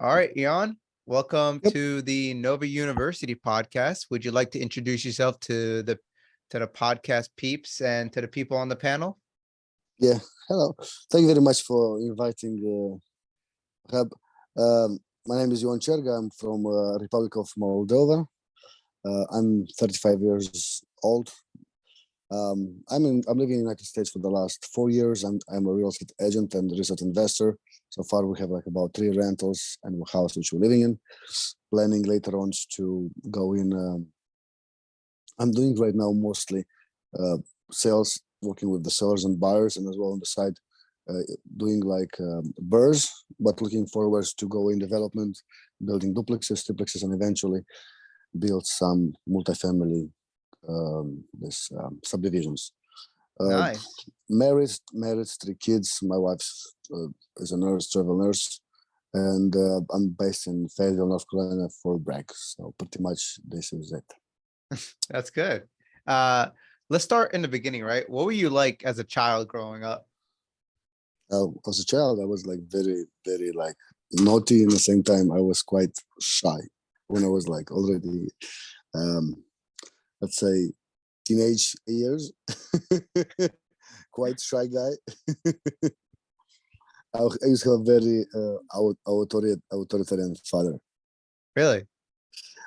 All right, Ian, welcome Yep. to the Nova University podcast. Would you like to introduce yourself to the podcast peeps and to the people on the panel? Yeah. Hello. Thank you very much for inviting Hab. My name is Cerga. I'm from Republic of Moldova. I'm 35 years old. I'm living in the United States for the last 4 years. I'm a real estate agent and real estate investor. So far, we have like about 3 rentals and a house which we're living in. Planning later on to go in. I'm doing right now mostly uh, sales, working with the sellers and buyers, and as well on the side, doing like BRRRRs, but looking forward to go in development, building duplexes, triplexes, and eventually build some multifamily subdivisions. Uh, Nice. married, 3 kids. My wife is a nurse, travel nurse, and I'm based in Fayetteville, North Carolina for brag. So pretty much this is it. That's good. Uh, let's start in the beginning, right? What were you like as a child growing up? As a child, I was like very like naughty. In the same time, I was quite shy when I was like already, um, let's say, teenage years. Quite shy guy. I used to have a very authoritarian father. Really?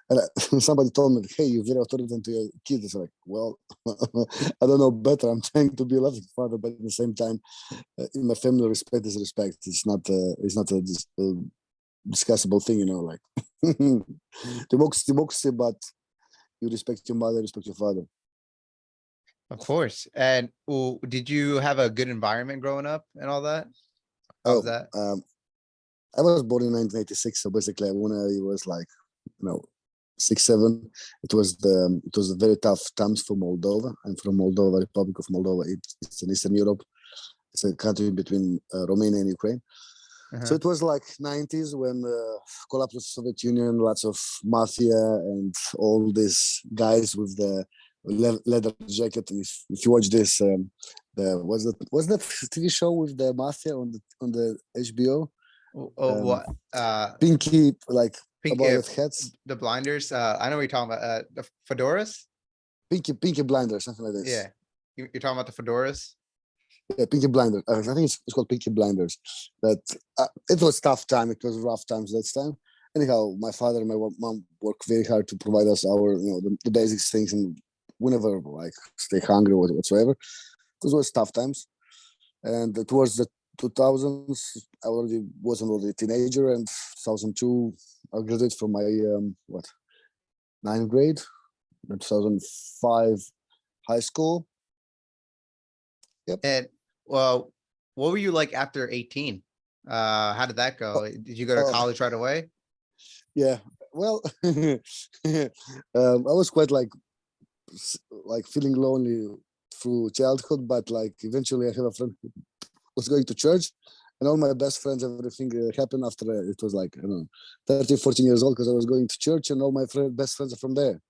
And somebody told me, "Hey, you're very authoritarian to your kids." It's like, well, I don't know better. I'm trying to be a loving father, but at the same time, in my family, respect is respect. It's not a discussable thing, like democracy, but you respect your mother, respect your father. Of course. And did you have a good environment growing up and all that? How was Oh, that? I was born in 1986, so basically when I was like, 6, 7, it was a very tough times for Moldova. I'm from Moldova, Republic of Moldova. It's in Eastern Europe. It's a country between Romania and Ukraine. So Uh-huh. it was like 90s when collapse of Soviet Union, lots of mafia and all these guys with the leather jacket. And if you watch this, was that TV show with the mafia on the HBO? Oh, Um, what? Pinky, like Pink, about that hats. the blinders. I know what you're talking about. The fedoras. Pinky Blinders, something like this. Yeah, you're talking about the fedoras. Yeah, Pinky Blinders. I think it's called Pinky Blinders. That it was tough time. It was rough times that time. Anyhow, my father and my mom worked very hard to provide us our, the basic things, and we never like stay hungry or whatsoever. Because it was tough times. And towards the 2000s, I wasn't already a teenager, and 2002, I graduated from my ninth grade. In 2005, high school. Yep. And well, what were you like after 18? How did that go? Did you go to Oh, college right away? yeah. Well, I was quite like feeling lonely through childhood, but like eventually I have a friend who was going to church, and all my best friends, everything happened after it was like, 13, 14 years old, because I was going to church, and all my best friends are from there.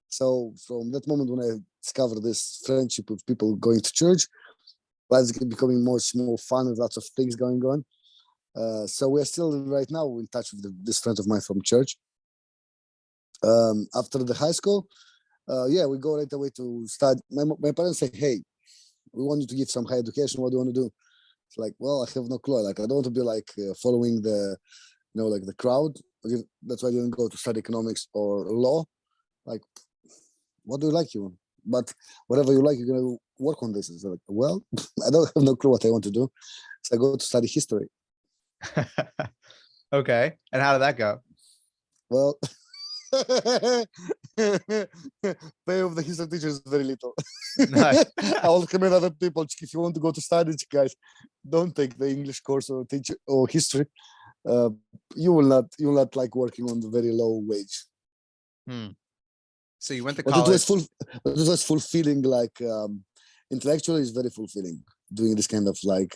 So from that moment when I discovered this friendship with people going to church, life's becoming much more fun with lots of things going on. So we're still right now in touch with this friend of mine from church. After the high school, yeah, we go right away to start. My parents say, "Hey, we want you to give some higher education. What do you want to do?" It's like, well, I have no clue. Like, I don't want to be like following the, like the crowd. That's why I didn't go to study economics or law. Like, what do you like, you? But whatever you like, you're gonna work on this. It's like, well, I don't have no clue what I want to do. So I go to study history. Okay. And how did that go? Well, pay of the history teacher is very little. Nice. I will recommend other people, if you want to go to study, guys, don't take the English course or teach or history. Uh, you will not like working on the very low wage. Hmm. So you went to But it was college. fulfilling. Like intellectually, it's very fulfilling doing this kind of like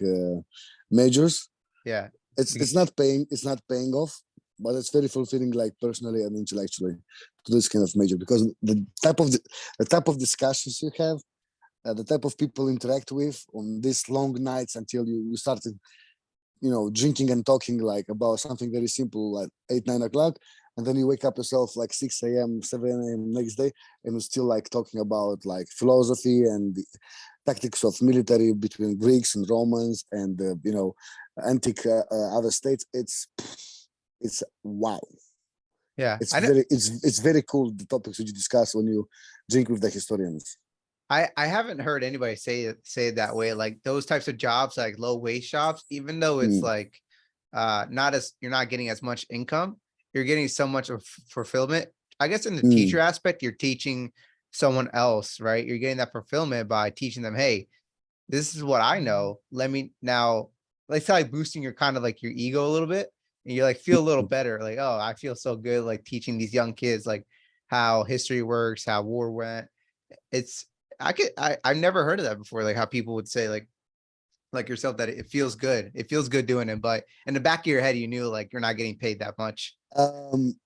majors. Yeah. It's not paying off, but it's very fulfilling, like personally and intellectually, to this kind of major, because the type of discussions you have, the type of people interact with on these long nights until you started drinking and talking like about something very simple like 8, 9 o'clock, and then you wake up yourself like 6 a.m., 7 a.m. next day, and you're still like talking about like philosophy and the tactics of military between Greeks and Romans and antique other states. It's wow. Yeah, It's I know. it's very cool the topics that you discuss when you drink with the historians. I haven't heard anybody say it that way. Like those types of jobs, like low wage jobs, even though it's Mm, like not as you're not getting as much income, you're getting so much of fulfillment. I guess in the teacher mm, aspect, you're teaching someone else, right? You're getting that fulfillment by teaching them, hey, this is what I know. Let me now, like, it's like boosting your kind of like your ego a little bit. And you like feel a little mm. better, like, oh, I feel so good, like teaching these young kids like how history works, how war went. It's I've never heard of that before, like how people would say like yourself that it feels good. It feels good doing it, but in the back of your head, you knew like you're not getting paid that much. Um,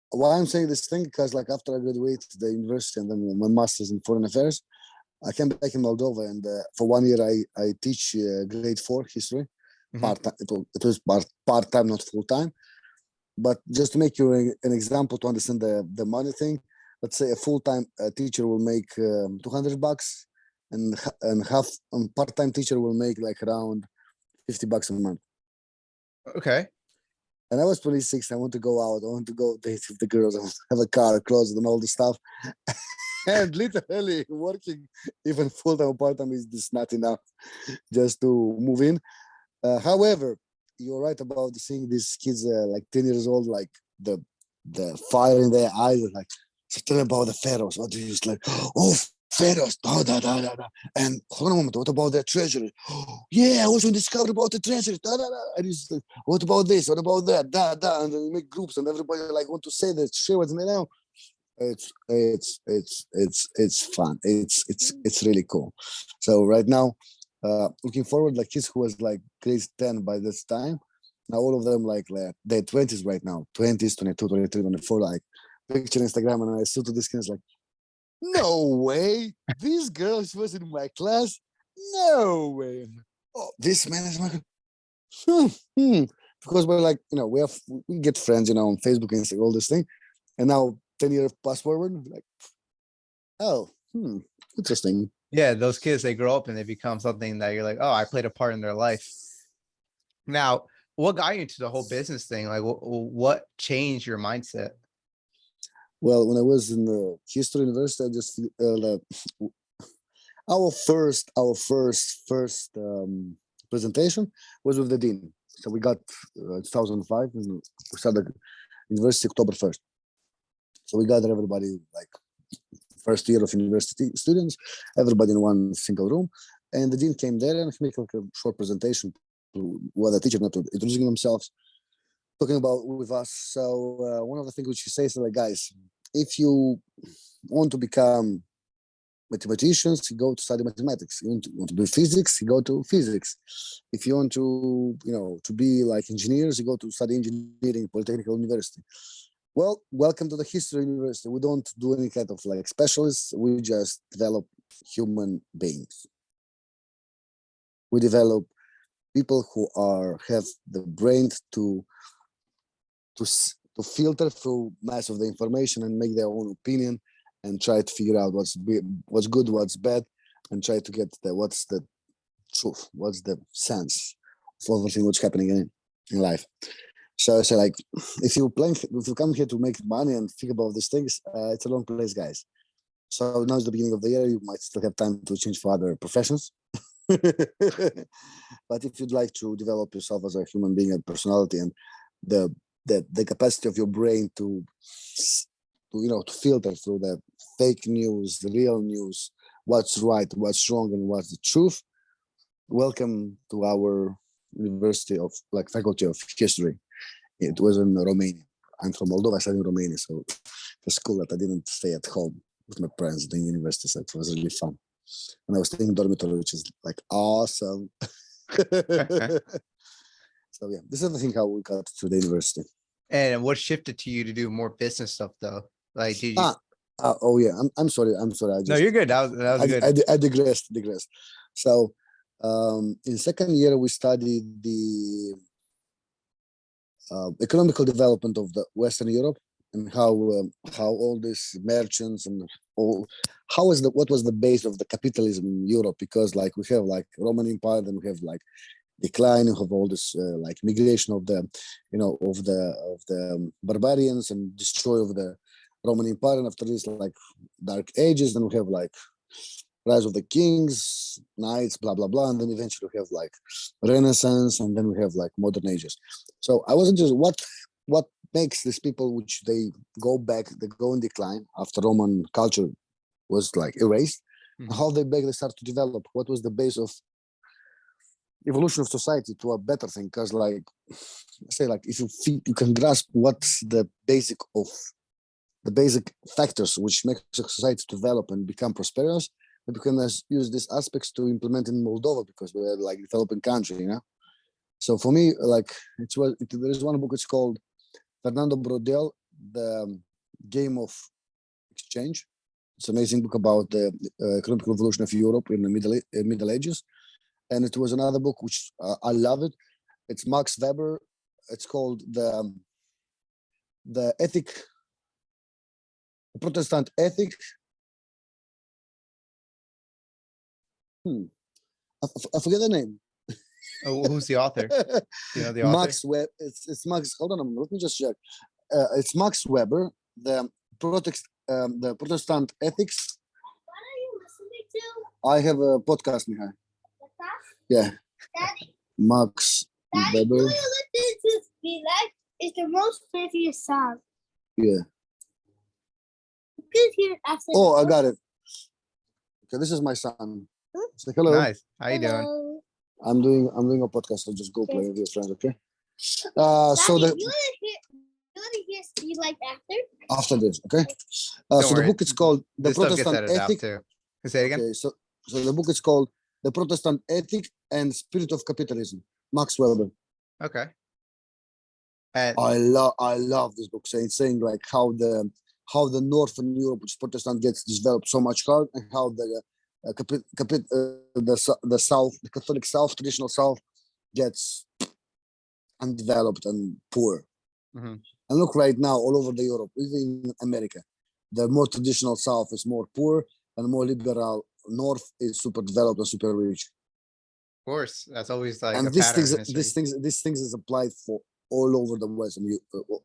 why I'm saying this thing because like after I graduated the university and then my master's in foreign affairs, I came back in Moldova and for 1 year I teach grade 4 history Mhm. part time. It was part time, not full time. But just to make you an example to understand the money thing, let's say a full time teacher will make $200, and half part time teacher will make like around $50 a month. Okay. And I was 26. I want to go out. I want to go date with the girls. I want to have a car, clothes, and all the stuff. And literally working even full time or part time is just not enough just to move in. However, you're right about seeing these kids like 10 years old, like the fire in their eyes, like tell about the pharaohs. What do you just like? Oh, pharaohs, da da da da da. And hold on a moment, what about their treasury? Oh, yeah, I also discovered about the treasury. Da, da, da. And it's like, what about this? What about that? Da da. And then you make groups, and everybody like want to say that, share what they know. It's fun. It's really cool. So right now, looking forward, like kids who was like grade 10 by this time, now all of them like they're 20s right now, 20s, 22, 23, 24, like picture Instagram, and I saw to this kids like, no way, this girl she was in my class, no way. Oh, this man is my hmm, hmm. Because we're like we get friends on Facebook and all this thing, and now 10 years pass forward, like oh, interesting. Yeah, those kids, they grow up and they become something that you're like, oh, I played a part in their life. Now, what got you into the whole business thing? Like, what changed your mindset? Well, when I was in the history university, I just our first presentation was with the dean. So we got 2005, and we started university October 1st. So we gathered everybody like first year of university students, everybody in one single room, and the dean came there and he made like a short presentation to the teacher, not to introducing themselves, talking about with us. So one of the things which he says is like, guys, if you want to become mathematicians, you go to study mathematics. You want to do physics, you go to physics. If you want to, to be like engineers, you go to study engineering, Polytechnical University. Well, welcome to the History University. We don't do any kind of like specialists. We just develop human beings. We develop people who have the brain to filter through mass of the information and make their own opinion and try to figure out what's good, what's bad, and try to get what's the truth, what's the sense of everything what's happening in life. So I say like, if you come here to make money and think about these things, it's a long place, guys. So now is the beginning of the year. You might still have time to change for other professions. But if you'd like to develop yourself as a human being and personality, and the the capacity of your brain to filter through the fake news, the real news, what's right, what's wrong, and what's the truth, welcome to our University of like Faculty of History. It was in Romania. I'm from Moldova. I studied in Romania, so the school that I didn't stay at home with my parents doing university, so it was really fun. And I was staying in dormitory, which is like awesome. So yeah, this is the thing how we got to the university. And what shifted to you to do more business stuff though? Like, did you? Ah, oh yeah, I'm sorry. No, you're good. That was good. I digressed. So In second year, we studied the economical development of the Western Europe and how all these merchants and all what was the base of the capitalism in Europe, because like we have like Roman Empire, then we have like decline of all this like migration of the barbarians and destroy of the Roman Empire, and after this like Dark Ages, then we have like rise of the kings, knights, blah blah blah, and then eventually we have like Renaissance, and then we have like modern ages. So I wasn't just what makes these people, which they go back, they go in decline after Roman culture was like erased, how they start to develop, what was the base of evolution of society to a better thing. Because like say like if you can grasp what's the basic factors which make society develop and become prosperous, we can use these aspects to implement in Moldova, because we're like developing country, you know. So for me, like there is one book, it's called Fernando Brodel, The Game of Exchange. It's an amazing book about the economic revolution of Europe in the Middle Ages. And it was another book which I love it. It's Max Weber. It's called the Protestant Ethic. I forget the name. Oh, who's the author? You know the author? Max Weber. It's Max. Hold on, let me just check. It's Max Weber, the Protestant Ethics. What are you listening to? I have a podcast, Mihai. Yeah. Daddy, Max Daddy, Weber. do you listen to me? Like, it's the most favorite song. Yeah. Good here after. Oh, I got it. Okay, this is my son. Say hello. Nice. How you doing? Hello. I'm doing a podcast, so just go play with your friends, okay? So Daddy, the you wanna hear Speed Like After? after this, okay? Don't So the worry. book is called The This stuff gets Protestant edited out Ethic. too. Say it again. Okay, so the book is called The Protestant Ethic and Spirit of Capitalism. Max Weber. Okay. And I love this book, saying like how the Northern Europe, which Protestant, gets developed so much hard, and how the South, the Catholic South, traditional South, gets undeveloped and poor. Mhm. And look right now all over the Europe, even in America, the more traditional South is more poor, and more liberal North is super developed and super rich. of course, that's always like a And these pattern things, in history. these things is applied for all over the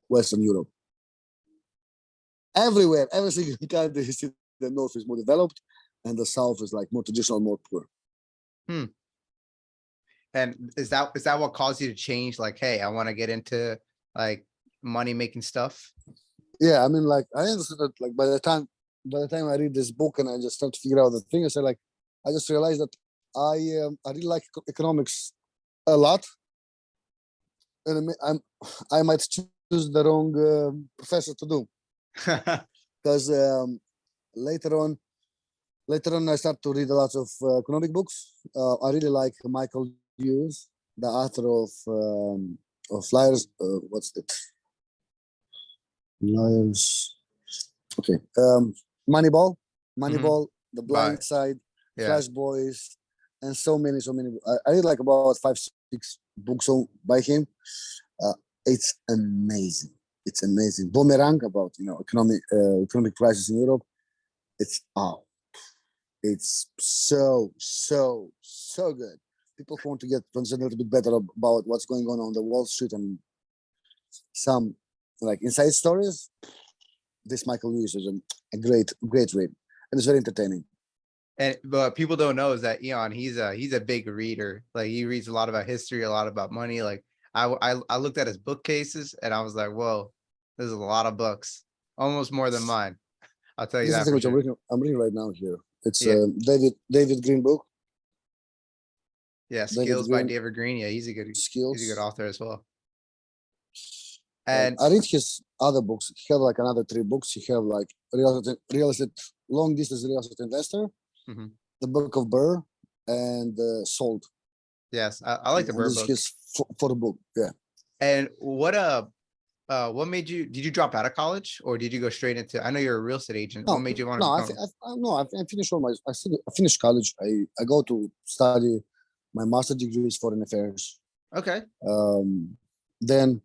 Western Europe. Everywhere, every single country, you see the North is more developed, and the South is like more traditional, more poor. And is that what caused you to change? Like, hey, I want to get into like money making stuff. Yeah, I mean, like I understood that. Like by the time I read this book and I just start to figure out the thing, I said like, I just realized that I really like economics a lot, and I might choose the wrong professor to do, because later on I start to read a lot of economic books. I really like Michael Hughes, the author of Liars. What's it? Liars. Okay. Moneyball, The Blind But Side, yeah, Flash Boys, and so many. I read like about 5-6 books by him. It's amazing. It's amazing. Boomerang, about economic crisis in Europe. It's so good. People who want to get concerned a little bit better about what's going on the Wall Street and some like inside stories. This Michael Lewis is a great read, and it's very entertaining. and but people don't know is that Eon, he's a big reader. Like he reads a lot about history, a lot about money. Like I looked at his bookcases and I was like, whoa, this is a lot of books, almost more than mine. I'll tell you This is the that thing for which sure. I'm reading right now here. It's Yeah. David Green book. Yeah, David Skills by Green David Green. Yeah, he's a good Skills. author as well. And I read his other books. He have like another 3 books. He have like real estate, long distance real estate investor, Mhm. the Book of Burr, and Sold. yes, I like the And Bird this is book. his for book. Yeah. And what made you? Did you drop out of college or did you go straight into? I know you're a real estate agent. What made you want to No, become? I finished all my. I finished college. I go to study My master degree is foreign affairs. Okay. Then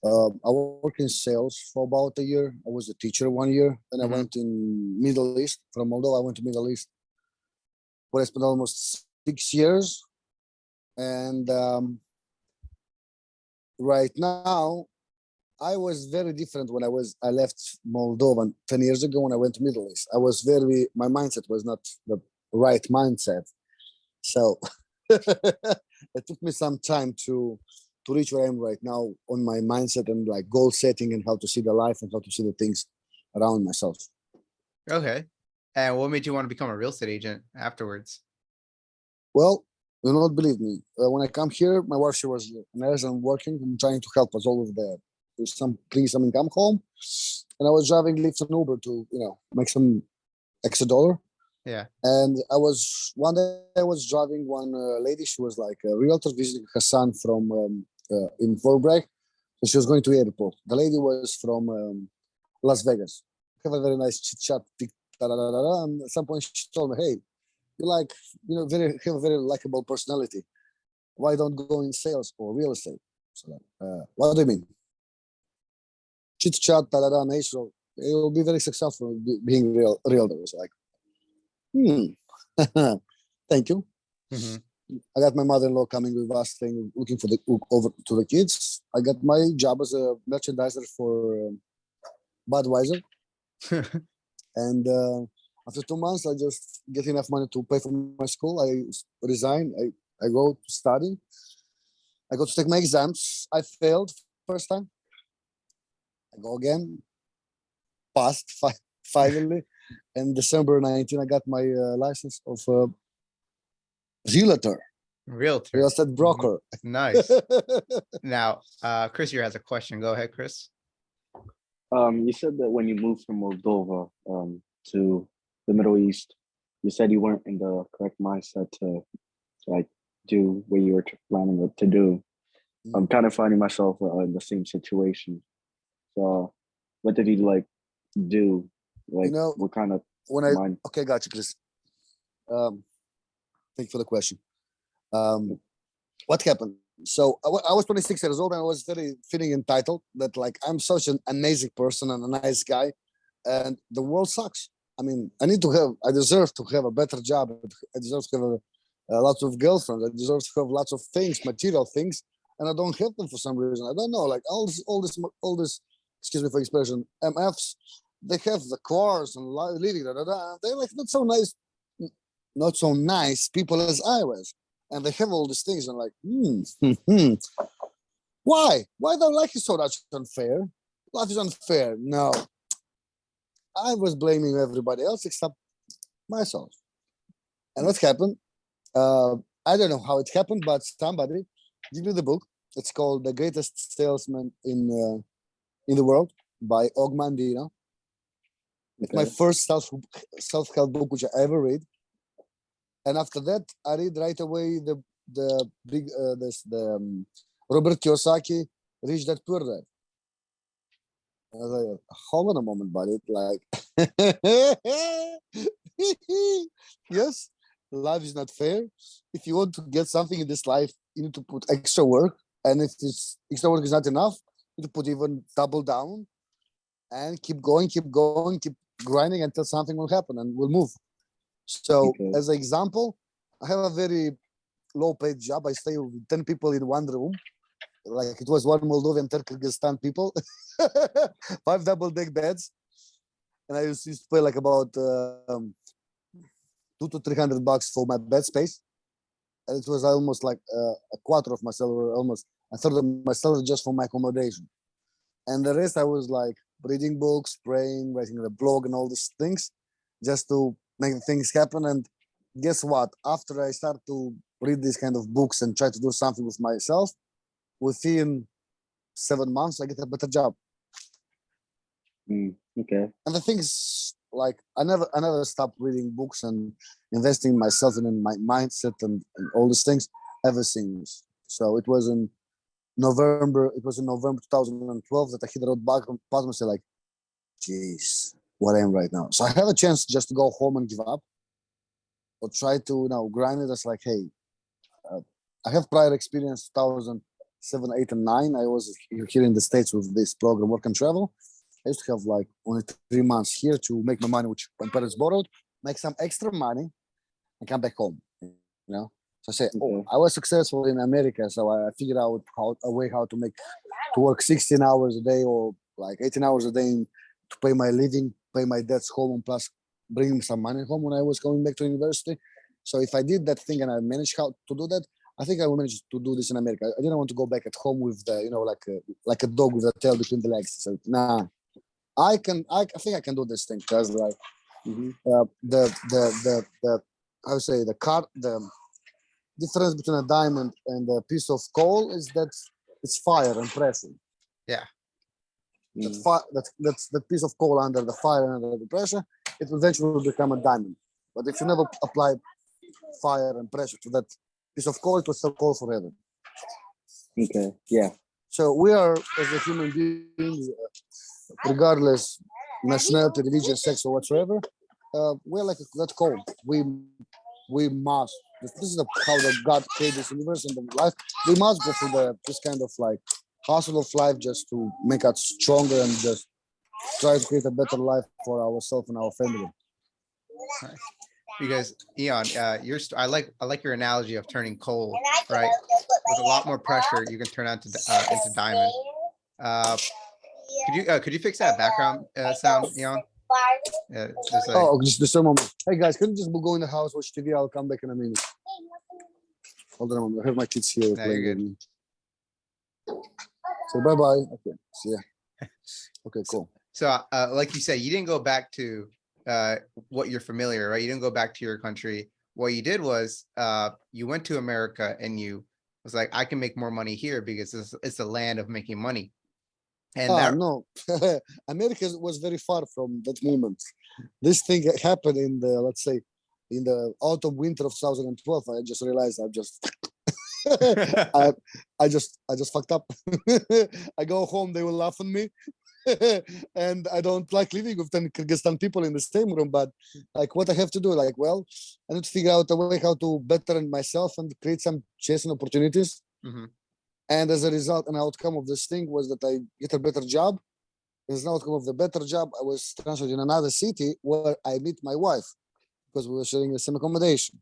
I worked in sales for about a year. I was a teacher 1 year. Then I Mhm. went in Middle East. From Moldova, I went to Middle East, where I spent almost 6 years. And right now, I was very different when I left Moldova 10 years ago when I went to Middle East. My mindset was not the right mindset. So it took me some time to reach where I am right now on my mindset and like goal setting and how to see the life and how to see the things around myself. Okay. And what made you want to become a real estate agent afterwards? Well, you will not believe me. When I come here, my wife, she was a nurse and working and trying to help us all with bring some income home. And I was driving Lyft and Uber to, make some extra dollar. Yeah. And one day I was driving one lady, she was like a realtor visiting her son from in fall break. So she was going to the airport. The lady was from Las Vegas. Have a very nice chit chat. And at some point she told me, hey, you have a very likable personality. Why don't go in sales or real estate? So what do you mean? Chit chat, natural. It will be very successful being realtor. It's like, thank you. Mhm. I got my mother-in-law coming with us, looking for over to the kids. I got my job as a merchandiser for Budweiser, and after 2 months, I just get enough money to pay for my school. I resign. I go to study. I go to take my exams. I failed first time. I go again, passed finally. And December 19, I got my license of realtor, Realtor. real estate broker. Nice. Now, Chris here has a question. Go ahead, Chris. You said that when you moved from Moldova to the Middle East, you said you weren't in the correct mindset to like do what you were planning to do. I'm kind of finding myself in the same situation. So, what did you like do? Like, what kind of when I mind? okay, gotcha, Chris. Thank you for the question. What happened? So I was 26 years old and I was very feeling entitled that like I'm such an amazing person and a nice guy, and the world sucks. I mean, I deserve to have a better job. I deserve to have lots of girlfriends. I deserve to have lots of things, material things, and I don't have them for some reason. I don't know. Like all this. Excuse me for expression. MFs, they have the cars and living. They're like not so nice people as I was, and they have all these things. And like, why? Why their life is so much unfair? Life is unfair. No, I was blaming everybody else except myself. And what happened? I don't know how it happened, but somebody give me the book. It's called The Greatest Salesman in the World by Og Mandino. It's my first self-help book which I ever read. And after that, I read right away the big Robert Kiyosaki, Rich Dad Poor Dad. I was like, hold on a moment, buddy. Like, yes, life is not fair. If you want to get something in this life, you need to put extra work. And if this extra work is not enough, you need to put even double down and keep going, keep grinding until something will happen and we'll move. So as an example, I have a very low paid job. I stay with 10 people in one room. Like it was one Moldovan, Kyrgyzstan people, 5 double-deck beds. And I used to pay like about $200 to $300 for my bed space. And it was almost like a quarter of my salary, almost a third of my salary just for my accommodation. And the rest I was like reading books, praying, writing a blog and all these things just to make things happen. And guess what? After I start to read these kind of books and try to do something with myself, within 7 months, I get a better job. Okay. And the thing is, like, I never stopped reading books and investing in myself and in my mindset and all these things ever since. So it was in November 2012 that I hit the road bottom and said like, geez, what I am right now. So I have a chance just to go home and give up or try to grind it. It's like, hey, I have prior experience 2007, 8, and 9. I was here in the States with this program, Work and Travel. I used to have like only 3 months here to make my money, which my parents borrowed, make some extra money, and come back home. You know, so I say, oh, Okay. I was successful in America, so I figured out a way how to make to work 16 hours a day or like 18 hours a day to pay my living, pay my debts home, and plus bring some money home when I was going back to university. So if I did that thing and I managed how to do that, I think I will manage to do this in America. I didn't want to go back at home with the, like a dog with a tail between the legs. So nah, I think I can do this thing because like Mm-hmm. the how to say the difference between a diamond and a piece of coal is that it's fire and pressure. Yeah. That fire that piece of coal under the fire and under the pressure, it will eventually become a diamond. But if you never apply fire and pressure to that piece of coal, it will still coal forever. Okay. Yeah. So we are as a human beings, regardless nationality, religion, sex, or whatsoever, we're like that coal. We must. This is how the God created this universe and the life. We must go through this kind of like hustle of life just to make us stronger and just try to create a better life for ourselves and our family. Nice. Because Eon, I like your analogy of turning coal, right? With a lot more pressure, you can turn into diamond. Could you fix that background sound, Eon? There's like Oh, just a moment. Hey guys, can you just go in the house, watch TV? I'll come back in a minute. Hold on a moment. I have my kids here No, playing you're with good. me. So bye bye. Okay. See ya. Okay, cool. So, like you said, you didn't go back to what you're familiar, right? You didn't go back to your country. What you did was you went to America and you was like, I can make more money here because it's the land of making money. And that No, America was very far from that moment. This thing happened in the, let's say, in the autumn winter of 2012. I just realized I, I just fucked up. I go home, they will laugh at me. And I don't like living with 10 Kyrgyzstan people in the same room, but like what I have to do, like, well, I need to figure out a way how to better myself and create some chasing opportunities. Mhm. And as a result, an outcome of this thing was that I get a better job. As an outcome of the better job, I was transferred in another city where I meet my wife because we were sharing the same accommodation.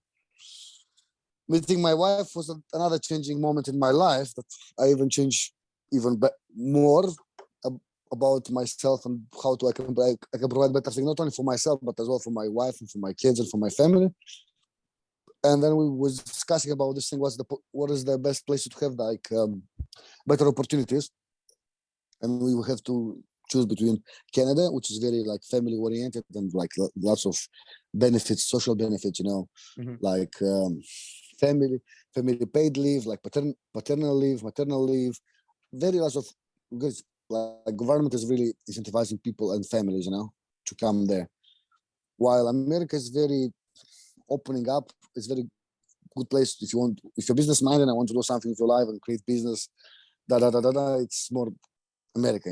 Meeting my wife was another changing moment in my life that I even changed even more about myself and how I can provide better things, not only for myself, but as well for my wife and for my kids and for my family. And then we was discussing about this thing, what is the best place to have like better opportunities. And we will have to choose between Canada, which is very like family oriented and like lots of benefits, social benefits, Mhm. like family paid leave, like paternal leave, maternal leave, very lots of because like government is really incentivizing people and families, to come there. While America is very opening up, it's very good place if you're business minded and want to do something with your life and create business, it's more America,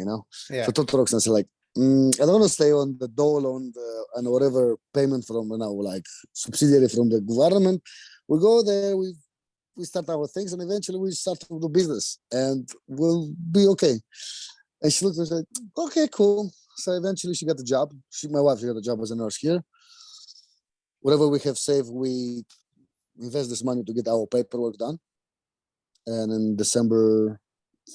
Yeah. So Totorox and say like, I don't want to stay on the dole on the and whatever payment from like subsidiary from the government. We go there, we start our things, and eventually we start to do business, and we'll be okay. And she looked and said, "Okay, cool." So eventually she got the job. My wife, got a job as a nurse here. Whatever we have saved, we invest this money to get our paperwork done. And in December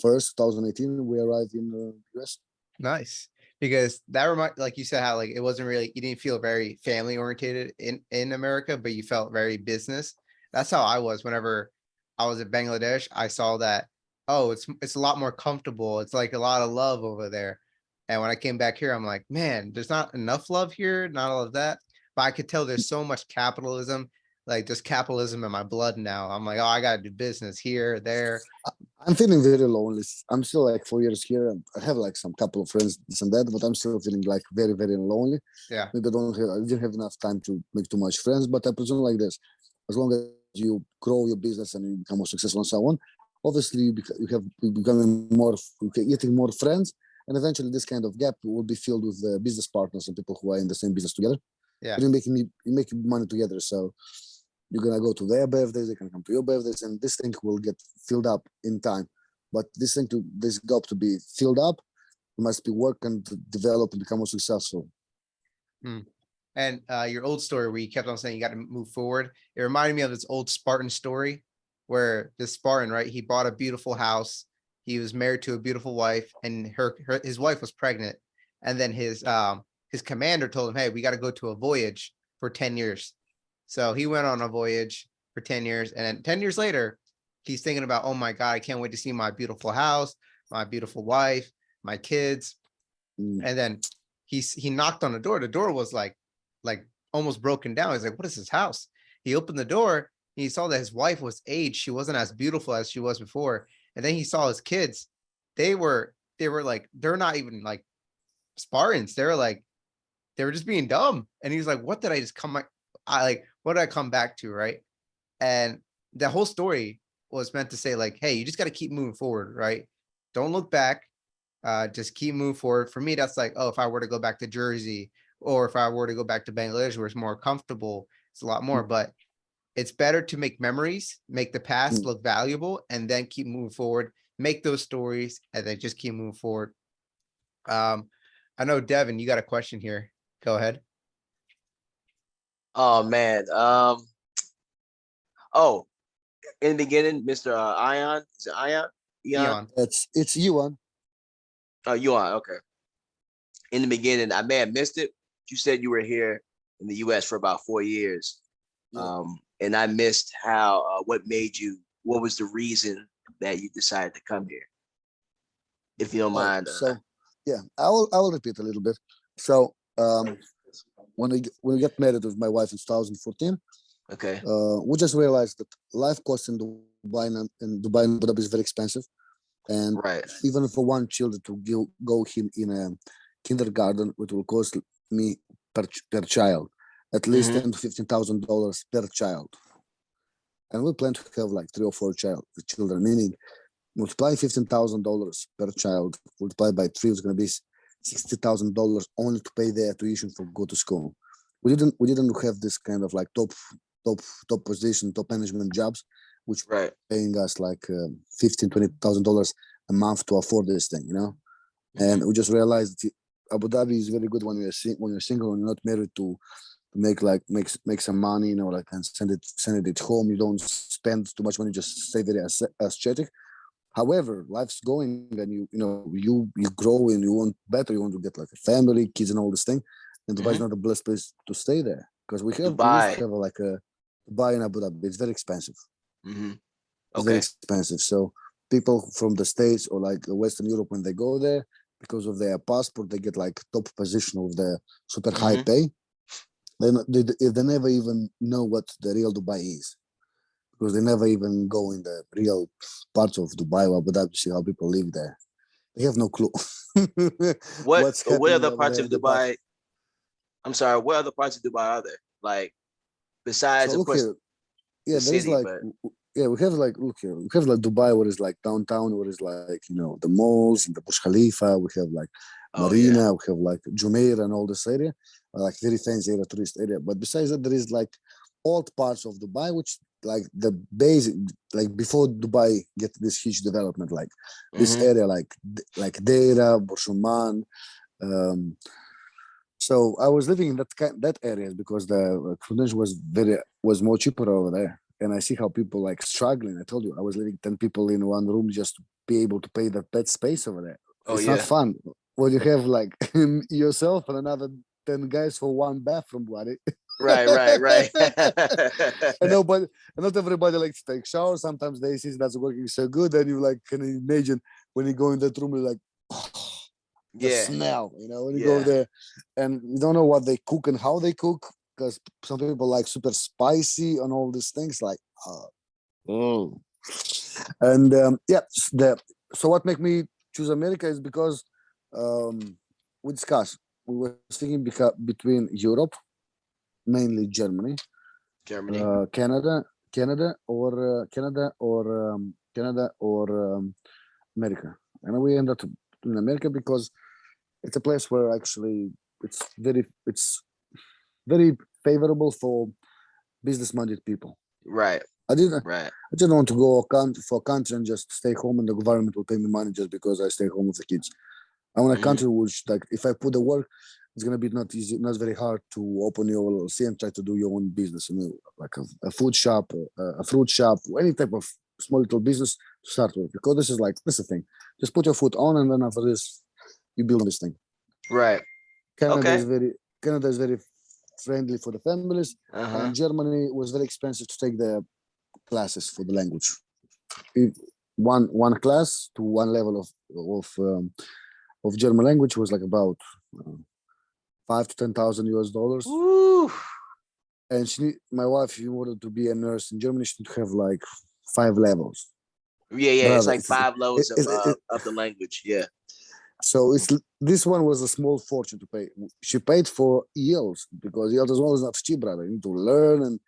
1st, 2018, we arrived in the US. Nice. Because that like you said, how like it wasn't really, you didn't feel very family oriented in America, but you felt very business. That's how I was whenever I was in Bangladesh. I saw that, oh, it's a lot more comfortable. It's like a lot of love over there. And when I came back here, I'm like, man, there's not enough love here, not all of that. But I could tell there's so much capitalism, like just capitalism in my blood now. I'm like, oh, I gotta do business here, there. I'm feeling very lonely. I'm still like 4 years here. I have like some couple of friends, this and that, but I'm still feeling like very, very lonely. Yeah. Maybe I didn't have enough time to make too much friends, but I presume like this, as long as you grow your business and you become more successful and so on, obviously you becoming more, getting more friends, and eventually this kind of gap will be filled with business partners and people who are in the same business together. Yeah. But you make money together. So You're gonna go to their birthdays, they can come to your birthdays, and this thing will get filled up in time. But this job to be filled up, you must be work and develop and become more successful. And your old story where you kept on saying you got to move forward. It reminded me of this old Spartan story where this Spartan, right? He bought a beautiful house. He was married to a beautiful wife, and his wife was pregnant. And then his commander told him, "Hey, we got to go to a voyage for 10 years." So he went on a voyage for 10 years. And then 10 years later, he's thinking about, oh my God, I can't wait to see my beautiful house, my beautiful wife, my kids. And then he knocked on the door. The door was like almost broken down. He's like, what is this house? He opened the door. He saw that his wife was aged. She wasn't as beautiful as she was before. And then he saw his kids. They were like, they're not even like Spartans. They were just being dumb. And he was like, what did I just what did I come back to? Right. And the whole story was meant to say like, hey, you just got to keep moving forward. Right. Don't look back. Just keep moving forward. For me, that's like, oh, if I were to go back to Jersey, or if I were to go back to Bangladesh where it's more comfortable, it's a lot more, but it's better to make memories, make the past look valuable, and then keep moving forward, make those stories, and then just keep moving forward. I know, Devin, you got a question here. Go ahead. Oh man. Oh, in the beginning, Mr. Ion. Is it Ion? Eon. It's Yuan. Oh, you are okay. In the beginning, I may have missed it. You said you were here in the U.S. for about 4 years, and I missed how what made you. What was the reason that you decided to come here? If you don't mind. So yeah, I will repeat a little bit. So when we got married with my wife in 2014, Okay. we just realized that life costs in Dubai and Abu Dhabi is very expensive, and Right. even for one child to go him in a kindergarten, it will cost me per child at least Mhm. $10,000 to $15,000 per child, and we plan to have like 3 or 4 children, meaning multiply $15,000 per child, multiply by 3 is going to be $60,000 only to pay their tuition for go to school. We didn't have this kind of like top position, top management jobs, which Right. paying us like $15,000-$20,000 a month to afford this thing, And we just realized that Abu Dhabi is very good when you're single and you're not married to make some money, like and send it home. You don't spend too much money, just stay very aesthetic. However, life's going and you grow and you want better. You want to get like a family, kids, and all this thing. And Dubai is not the best place to stay there because we used Dubai. to have like a Dubai in Abu Dhabi. It's very expensive. Mhm. It's very Okay. expensive. So people from the States or like Western Europe, when they go there, because of their passport, they get like top position of the super high Mhm. pay. They never even know what the real Dubai is because they never even go in the real parts of Dubai or Abu Dhabi to see how people live there. They have no clue what's What happening other over parts there of in the past. Dubai? I'm sorry. What other parts of Dubai are there? Like besides, So of look course, here, the there is city, like but we have like look here, we have like Dubai, where is like downtown, where is like the malls and the Burj Khalifa. We have like oh yeah. Marina, we have like Jumeirah and all this area, like very fancy area, tourist area. But besides that, there is like old parts of Dubai, which like the basic, like before Dubai get this huge development, like this Mhm. area, like Deira, Bushuman. Um, so I was living in that area because the accommodation was more cheaper over there. And I see how people like struggling. I told you I was living 10 people in one room just to be able to pay that space over there. Oh It's not yeah. fun when you have like yourself and another 10 guys for one bathroom, buddy. Right. Right. I know, but not everybody likes to take showers. Sometimes the AC is not working so good, and you like can imagine when you go in that room, you're like, the Yeah. smell, when you go Yeah. there, and you don't know what they cook and how they cook, because some people like super spicy and all these things, like, oh. And so what make me choose America is because we discussed, we were thinking between Europe, mainly Germany, Germany. Canada or America, and we ended up in America because it's a place where actually it's very favorable for business-minded people. Right. I didn't. Right. I didn't want to go for a country and just stay home and the government will pay me money just because I stay home with the kids. I want a Mhm. country which, like, if I put the work, it's gonna be not easy, not very hard to open your LLC and try to do your own business. You know, like a food shop, a fruit shop, any type of small little business to start with. Because this is the thing. Just put your foot on, and then after this, you build this thing. Right. Canada is Okay. very Canada is very friendly for the families, Uh-huh. and Germany was very expensive to take the classes for the language. If one class to one level of German language was like about uh, 5 to 10,000 US dollars. Woo. And my wife, in order to be a nurse in Germany, she should have like 5 levels. Yeah, yeah. It's Brother, like 5 loads of the language. Yeah. so this one was a small fortune to pay. She paid for ELs because ELs as well is not cheap, brother. You need to learn and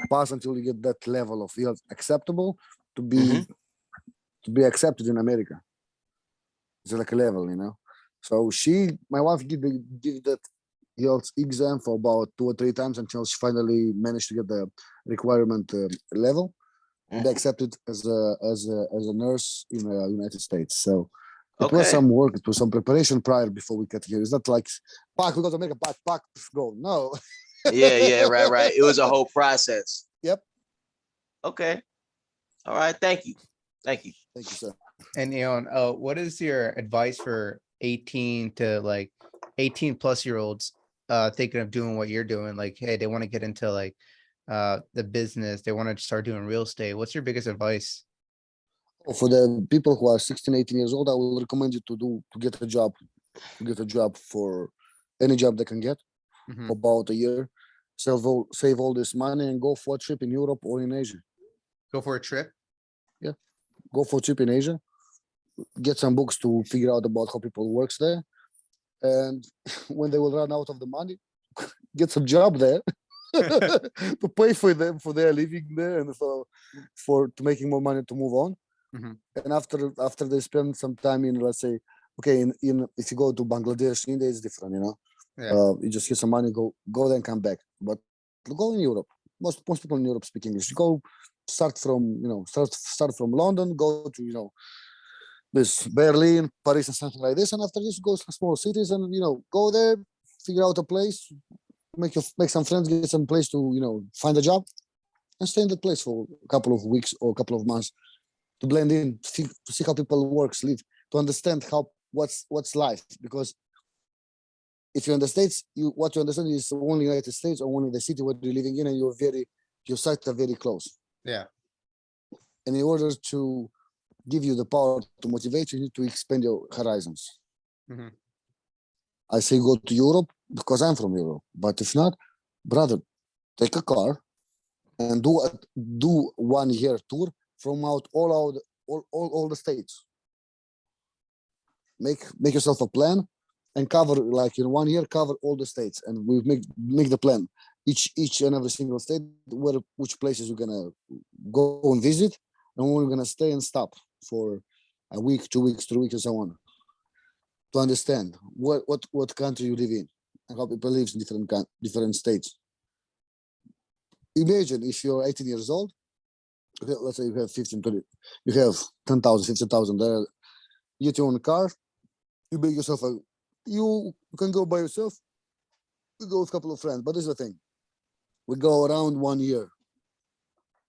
pass until you get that level of ELs acceptable to Hmm. be accepted in America. It's like a level, you know. So my wife, did that IELTS exam for about 2 or 3 times until she finally managed to get the requirement level to be Hmm. accepted as a nurse in the United States. So it was Okay. some work, it was some preparation prior before we got here. It's not like pack, we go to America, pack, go. No. Yeah, yeah, right, right. It was a whole process. Yep. Okay. All right. Thank you. Thank you. Thank you, sir. And what is your advice for 18 to like 18 plus year olds thinking of doing what you're doing? Like, hey, they want to get into like the business, they want to start doing real estate. What's your biggest advice? For the people who are 16, 18 years old, I will recommend you to get a job for any job they can get Mhm. for about a year, save all this money and go for a trip in Europe or in Asia. Go for a trip. Go for a trip in Asia, get some books to figure out about how people works there, and when they will run out of the money, get some job there to pay for them for their living there and for to making more money to move on. Mhm. And after they spend some time in, let's say, okay, in if you go to Bangladesh, India is different, you know. Yeah. You just get some money, go there and come back. But go in Europe. Most people in Europe speak English. Go start from London, go to this Berlin, Paris, and something like this. And after this, go to small cities and go there, figure out a place, make some friends, get some place to find a job, and stay in that place for a couple of weeks or a couple of months to blend in, to see how people works, live, to understand what's life. Because if you're in the States, what you understand is only United States or only the city where you're living in, and your sites are very close. Yeah. And in order to give you the power to motivate you need to expand your horizons. Mhm. I say go to Europe because I'm from Europe. But if not, brother, take a car and do 1 year tour from all the states. Make yourself a plan and cover, like, in 1 year, cover all the states, and we make the plan. Each and every single state, which places we're gonna go and visit, and we're gonna stay and stop for a week, 2 weeks, 3 weeks, and so on, to understand what country you live in and how people live in different states. Imagine if you're 18 years old, okay, let's say you have 15, 20, you have 10,000, 15,000 there, you get your own car, you make yourself you can go by yourself, you go with a couple of friends. But this is the thing, we go around 1 year,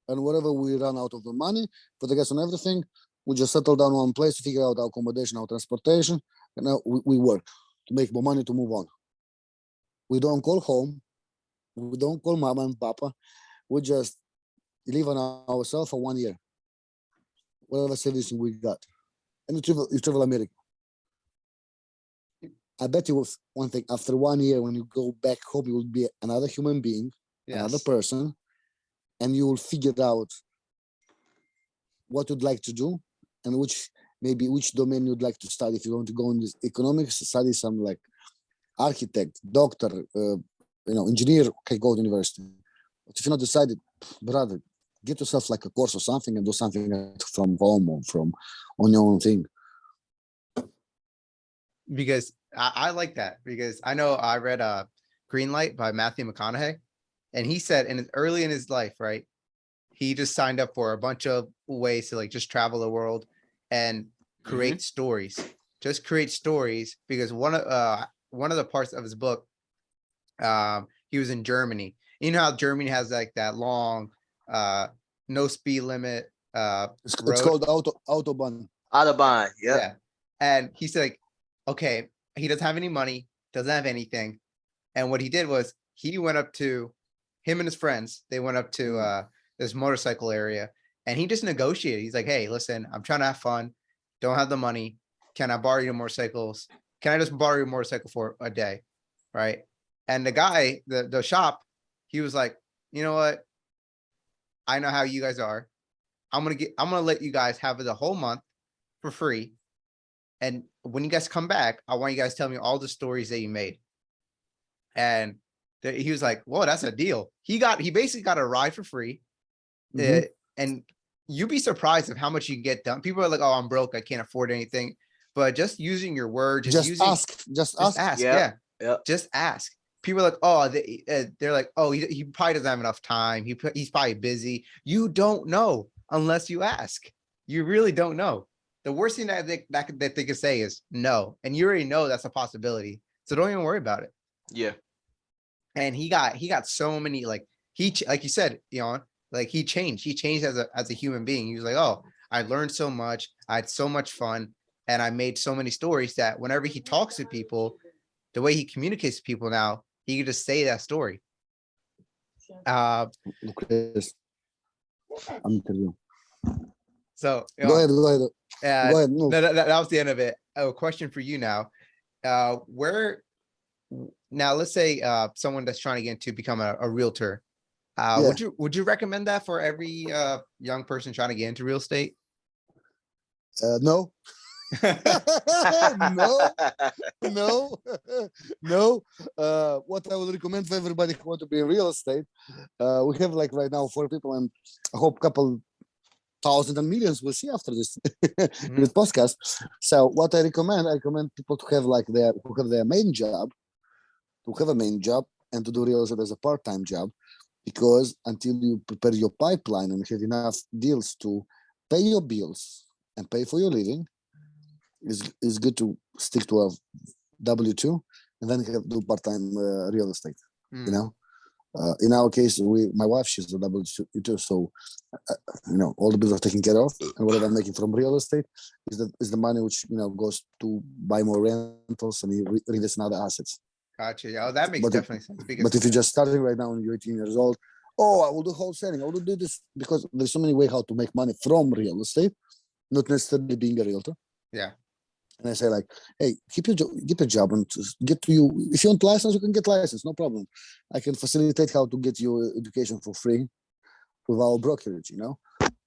and wherever we run out of the money for the gas and everything, we just settle down one place to figure out our accommodation, our transportation, and now we work to make more money to move on. We don't call home, we don't call mama and papa, we just live on ourselves for 1 year, whatever savings we got, and you travel America. I bet you one thing, after 1 year, when you go back home, you will be another human being, another Yes. person, and you will figure out what you'd like to do and which domain you'd like to study. If you want to go in this economics, study some like architect, doctor, engineer, okay, go to university. But if you're not decided, brother, get yourself like a course or something and do something from home or from on your own thing. Because I like that, because I know I read Green Light by Matthew McConaughey, and he said early in his life, right? he just signed up for a bunch of ways to like just travel the world and create stories. Just create stories because one of the parts of his book, he was in Germany. You know how Germany has like that long no speed limit It's road? called autobahn. Audubon. Yep. Yeah. And he said, like, okay, he doesn't have any money, doesn't have anything. And what he did was he went up to him and his friends, they went up to this motorcycle area and he just negotiated. He's like, hey, listen, I'm trying to have fun, don't have the money. Can I borrow your motorcycles? Can I just borrow your motorcycle for a day? Right. And the guy, the shop, he was like, you know what? I know how you guys are. I'm gonna let you guys have it the whole month for free. And when you guys come back, I want you guys to tell me all the stories that you made. And he was like, whoa, that's a deal. He basically got a ride for free. Mhm. And you'd be surprised of how much you can get done. People are like, oh, I'm broke, I can't afford anything. But just using your word, Just ask. Just ask. Yeah. just ask. People are like, oh, they're like, oh, he probably doesn't have enough time. He's probably busy. You don't know unless you ask. You really don't know. The worst thing that they could say is no, and you already know that's a possibility. So don't even worry about it. Yeah. And he got so many like like you said, like he changed as a human being. He was like, oh, I learned so much, I had so much fun, and I made so many stories that whenever he talks to people, the way he communicates to people now, he could just say that story. Lucas, I'm interviewing. So Go ahead. Go ahead. Go ahead. No. that was the end of it. A question for you now. Where now, let's say someone that's trying to get into become a realtor. Yeah. Would you recommend that for every young person trying to get into real estate? No. No. No. No. What I would recommend for everybody who want to be in real estate, we have like right now 4 people, and I hope couple thousand and millions we'll see after this this podcast. So what I recommend people to have like their main job, to have a main job and to do real estate as a part-time job, because until you prepare your pipeline and have enough deals to pay your bills and pay for your living, it's good to stick to a W-2 and then have do part-time real estate. You know, in our case, my wife, she's a W-2, so all the bills are taken care of, and whatever I'm making from real estate is the money which goes to buy more rentals and reinvest in other assets. Gotcha. Oh, that makes definitely sense. But if you're just starting right now and you're 18 years old, oh, I will do wholesaling, I will do this, because there's so many ways how to make money from real estate, not necessarily being a realtor. Yeah. And I say like, hey, keep your job and just get to you. If you want license, you can get license, no problem. I can facilitate how to get your education for free with our brokerage,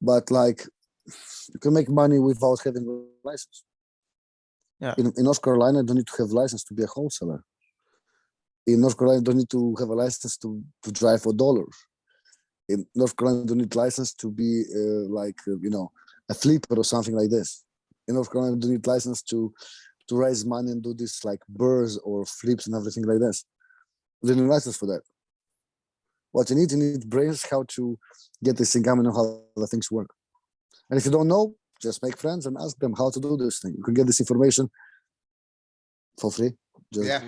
But like, you can make money without having a license. Yeah. In North Carolina, you don't need to have license to be a wholesaler. In North Carolina, you don't need to have a license to drive for dollars. In North Carolina, you don't need license to be a flipper or something like this. In North Carolina, you don't need license to raise money and do this like burrs or flips and everything like this. You don't need license for that. What you need brains how to get this income and know how the things work. And if you don't know, just make friends and ask them how to do this thing. You can get this information for free. Just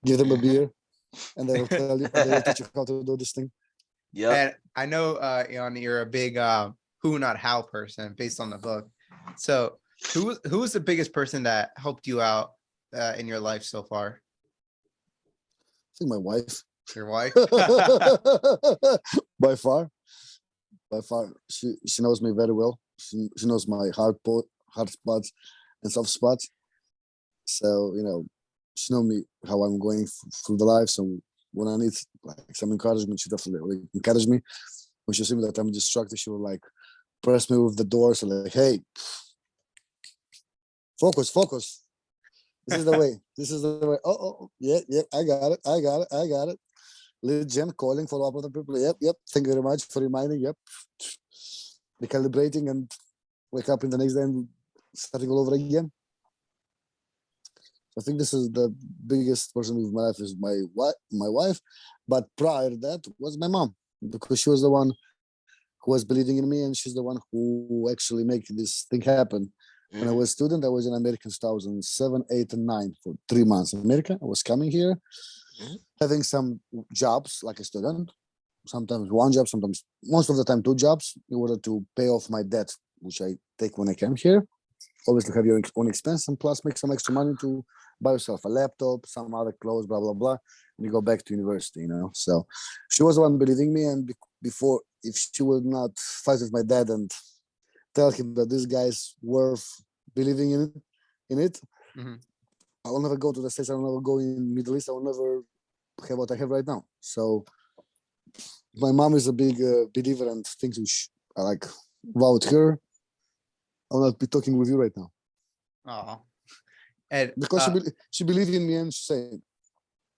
give them a beer, and they will tell you. They will teach you how to do this thing. Yeah. And I know, you're a big who, not how person based on the book. So who's the biggest person that helped you out in your life so far? I think my wife. Your wife? By far. She knows me very well. She knows my hard spots and soft spots. So, she knows me how I'm going through the life. So when I need like some encouragement, she definitely encourage me. When she sees me that I'm distracted, she will like press me with the door. So like, hey, focus. This is the way. Oh, yeah, I got it. Lead gen calling, follow up with the people. Yep. Thank you very much for reminding. Yep. Recalibrating and wake up in the next day and starting all over again. I think this is the biggest person in my life is my wife. But prior to that was my mom, because she was the one who was believing in me, and she's the one who actually make this thing happen. When I Mhm. was a student, I was in America in 2007, 8, and 9 for 3 months in America. I was coming here, Mhm. having some jobs like a student, sometimes one job, sometimes most of the time two jobs in order to pay off my debt, which I take when I came here. Obviously, have your own expense and plus make some extra money to buy yourself a laptop, some other clothes, blah blah blah, and you go back to university. So she was the one believing me, and before, if she would not fight with my dad and tell him that this guy's worth believing in it, Mhm. I will never go to the States. I will never go in Middle East. I will never have what I have right now. So my mom is a big believer and things which I like. Without her, I'll not be talking with you right now Oh, and because she believed in me and she said,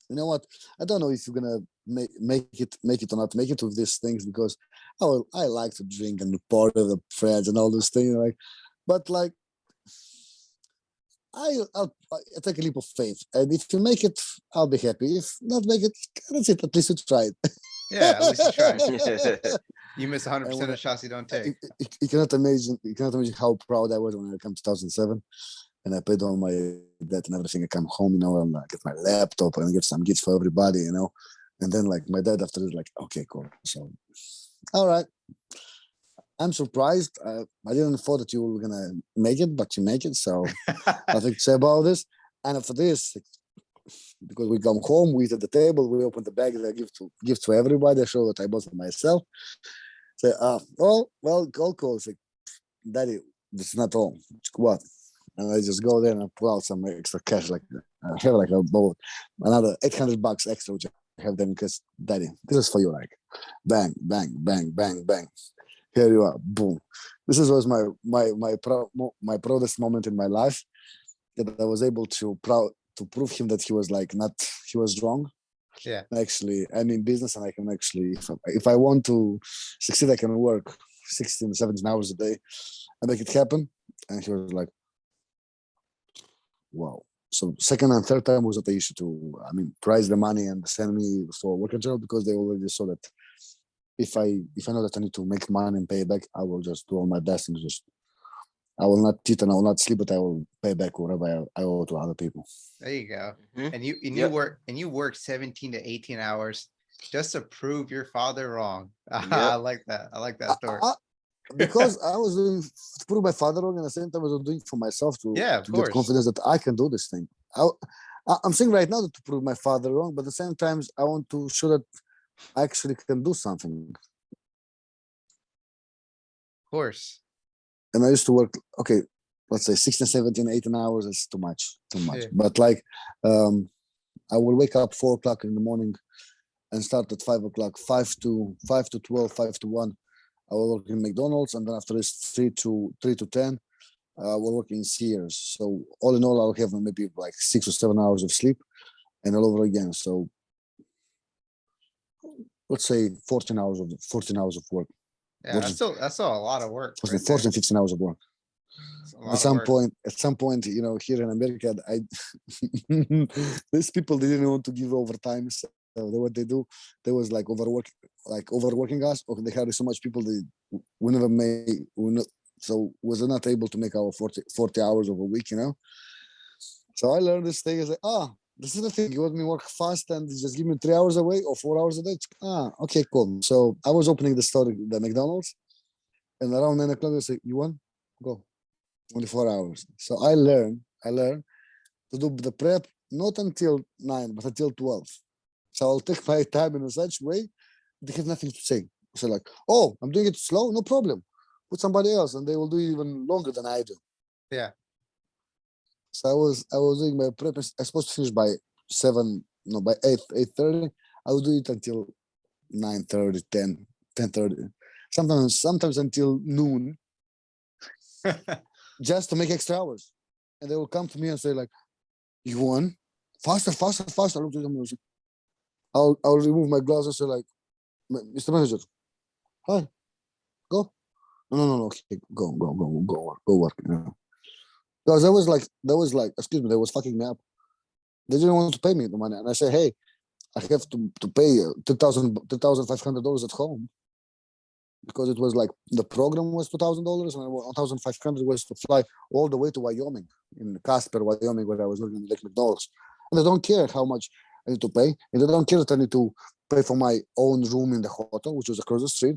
you know what? I don't know if you're gonna make it or not make it with these things because I like to drink and be part of the friends and all those things like, but like I take a leap of faith, and if you make it, I'll be happy. If not make it, that's it. At least you tried. yeah, at least you tried. Mhm. You miss And 100% when of shots you don't you, take. you cannot imagine, how proud I was when I came 2007, and I paid all my debt and everything. I come home, and I get my laptop and I get some gifts for everybody. And then like my dad after is like, okay, cool. So, all right. I'm surprised. I didn't thought that you were gonna make it, but you make it. So nothing to say about this. And after this, because we come home, we eat at the table, we open the bag that I give to everybody. I show that I bought for myself. Say, well, cool. It's like, Daddy, this is not all. What? And I just go there and I pull out some extra cash, like I have like about another $800 extra, which I have them because, Daddy, this is for you. Like, bang, bang, bang, bang, bang. Here you are, boom. Was my proudest moment in my life, that I was able to prove him that he was like not he was wrong. Yeah. Actually, I'm in business and I can actually, if I want to succeed, I can work 16, 17 hours a day and make it happen. And he was like, wow. So second and third time was not the issue to, price the money and send me for work job, because they already saw that if I know that I need to make money and pay it back, I will just do all my best and just I will not cheat and I will not sleep, but I will pay back whatever I owe to other people. There you go. Mhm. And Yep. you work 17 to 18 hours just to prove your father wrong. I Yep. like that. I like that I, story. I, because I was doing to prove my father wrong, and at the same time I was doing for myself to Yeah, of to get course. confidence that I can do this thing. I'm saying right now that to prove my father wrong, but at the same time I want to show that I actually can do something. Of course. And I used to work, okay, let's say 16, 17, 18 hours is too much. Yeah. But like I will wake up 4 o'clock in the morning and start at 5 o'clock, 5 to 12, 5 to 1. I will work in McDonald's, and then after this 3 to 10, we're working in Sears. So all in all, I'll have maybe like 6 or 7 hours of sleep, and all over again. So let's say 14 hours of work. Yeah, Working that's still a lot of work 14, right there. 15 hours of work. It's a At lot of some work. point, here in America, these people didn't want to give overtime. So what they do, they was like overworking us, or they had so much people we never made, so was not able to make our 40 hours of a week. So I learned this thing. I like, this is the thing. You want me to work fast and just give me 3 hours away or 4 hours a day? Okay, cool. So I was opening the store, the McDonald's, and around 9 o'clock, I say, you want? Go. 24 hours. So I learned to do the prep not until 9, but until 12. So I'll take my time in such way they have nothing to say. So like, oh, I'm doing it slow, no problem. Put somebody else and they will do it even longer than I do. Yeah. So I was doing my prep. I'm supposed to finish by 7, no, by 8:30. I will do it until 9:30, 10:30. Sometimes until noon, just to make extra hours. And they will come to me and say like, you won? Faster, faster, faster. I look at them and say, I'll remove my glasses and say like, Mr. Manager, hi, go. No, okay, go work. Because excuse me, they was fucking me up. They didn't want to pay me the money. And I say, hey, I have to pay $2,500 at home. because it was like the program was $2,000 and $1,500 was to fly all the way to Wyoming, in Casper, Wyoming, where I was working in Lake McDonald's. And I don't care how much I need to pay, and I don't care that I need to pay for my own room in the hotel, which was across the street,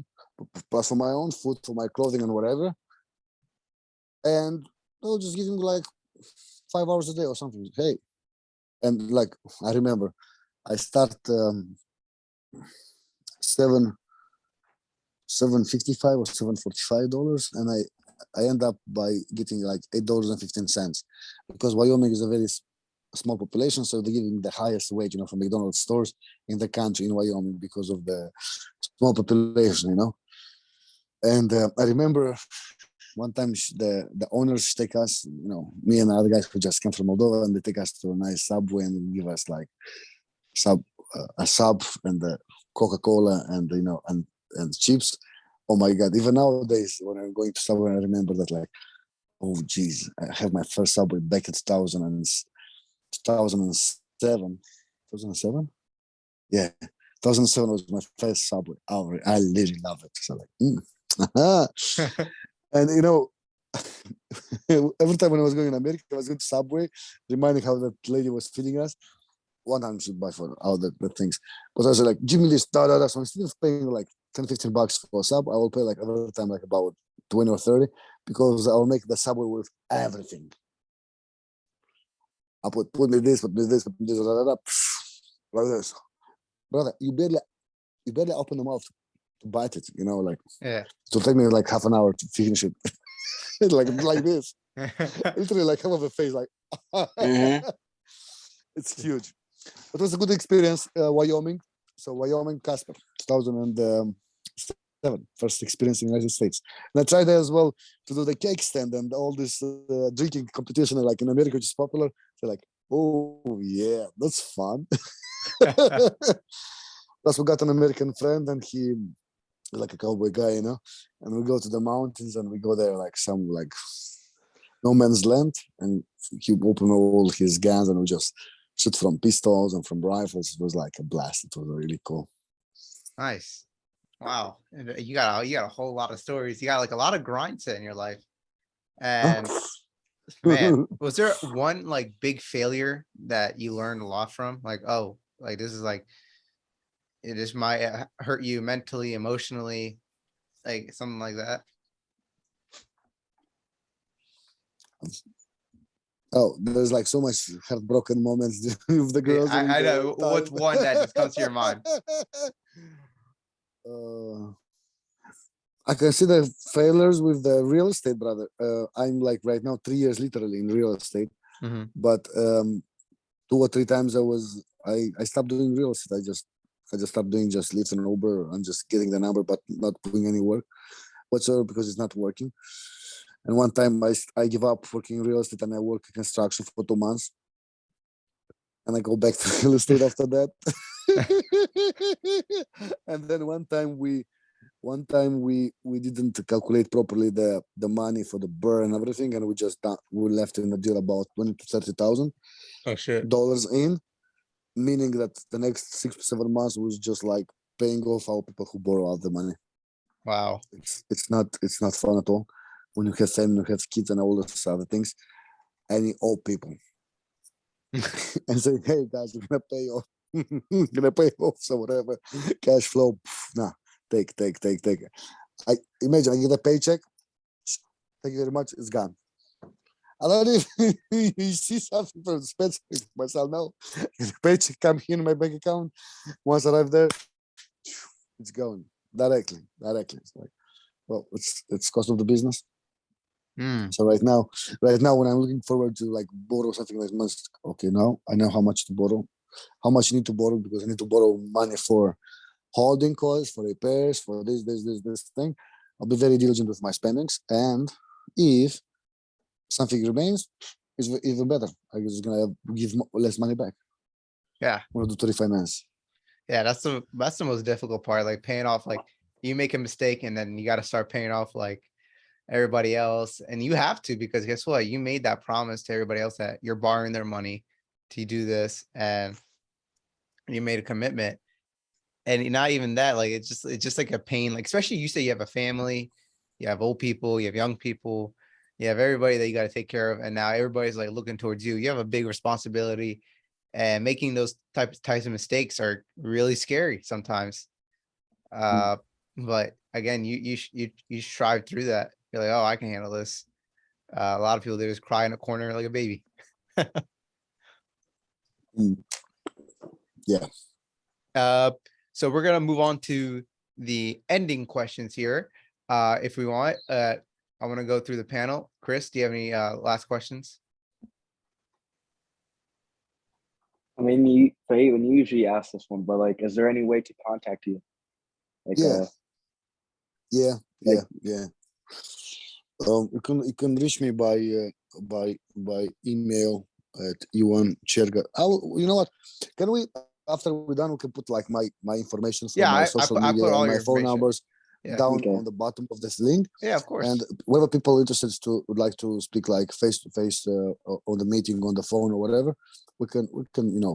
plus for my own food, for my clothing and whatever. And they'll just give me like 5 hours a day or something. Hey, and like I remember, I start 7.55 or $7.45, and I end up by getting like $8.15, because Wyoming is a very small population, so they're giving the highest wage, from McDonald's stores in the country in Wyoming because of the small population. And I remember one time the owners take us, me and other guys who just came from Moldova, and they take us to a nice Subway and give us like a sub and the Coca-Cola and and chips. Oh my God! Even nowadays, when I'm going to Subway, I remember that like, oh geez, I had my first Subway back in 2007. 2007? Yeah, 2007 was my first Subway. I literally love it. So like, and every time when I was going in America, I was going to Subway, reminding how that lady was feeding us. One time should buy for all the things. But I was like, give me this, da da da. So instead of paying like $10-15 for a sub, I will pay like every time like about 20 or 30, because I'll make the Subway with everything. I put me this, put me this, da da da, like this. Brother, you barely open the mouth to bite it, like Yeah. it'll take me like half an hour to finish it. like this. Literally like half of the face, like It's huge. It was a good experience, Wyoming. So Wyoming, Casper, 2007, first experience in the United States. And I tried as well to do the cake stand and all this drinking competition, like in America, which is popular. So like, oh yeah, that's fun. Plus, we got an American friend, and he like a cowboy guy, and we go to the mountains, and we go there like some like no man's land, and he opened all his guns, and we just shoot from pistols and from rifles. It was like a blast. It was really cool. Nice. Wow. And you got a whole lot of stories. You got like a lot of grind set in your life. And man, was there one like big failure that you learned a lot from? Like, oh, like this is like, it just might hurt you mentally, emotionally, like something like that. Oh, there's like so much heartbroken moments with the girls. I know. What's one that just comes to your mind? I consider failures with the real estate, brother. I'm like right now 3 years literally in real estate, but 2 or 3 times I stopped doing real estate. I just stopped doing just Lyft and Uber and just getting the number, but not doing any work whatsoever because it's not working. And one time I give up working in real estate and I work in construction for 2 months. And I go back to real estate after that. And then one time we didn't calculate properly the money for the burr and everything, and we left in the deal about $20,000 to $30,000 dollars in, meaning that the next 6 to 7 months was just like paying off our people who borrow out the money. Wow. It's not fun at all when you have family, you have kids and all those other things, and you owe people and say, hey guys, we're gonna pay off. Gonna pay off, so whatever cash flow, nah, take. I imagine I get a paycheck, thank you very much, it's gone. I don't even you see something from Spencer myself now. The paycheck come here in my bank account. Once I arrive there, it's going directly. It's like, well, it's cost of the business. So right now, when I'm looking forward to like borrow something like month, okay, now I know how much to borrow, how much you need to borrow, because I need to borrow money for holding costs, for repairs, for this thing. I'll be very diligent with my spendings, and if something remains, it's even better. I'm just gonna give less money back. Yeah. I'm gonna do to refinance. Yeah, that's the most difficult part. Like paying off, like you make a mistake and then you got to start paying off like everybody else. And you have to, because guess what? You made that promise to everybody else that you're borrowing their money to do this, and you made a commitment. and not even that, like it's just like a pain. Like especially you say you have a family, you have old people, you have young people, you have everybody that you got to take care of, and now everybody's like looking towards you. You have a big responsibility, and making those types of mistakes are really scary sometimes. Uh, but again, you strive through that. You're like, oh, I can handle this. A lot of people they just cry in a corner like a baby. Mm. Yeah. So we're gonna move on to the ending questions here. If we want, I want to go through the panel. Chris, do you have any last questions? I mean, you usually ask this one, but like, is there any way to contact you? Like, Yeah. Yeah. like, Yeah. You can reach me by email at Ivan Cerga. You know what? Can we after we're done we can put like my information from Yeah, my I social I put media all and your my phone information. numbers Yeah. down Okay. on the bottom of this link. Yeah, of course. And whether people interested would like to speak like face to face on the meeting on the phone or whatever, we can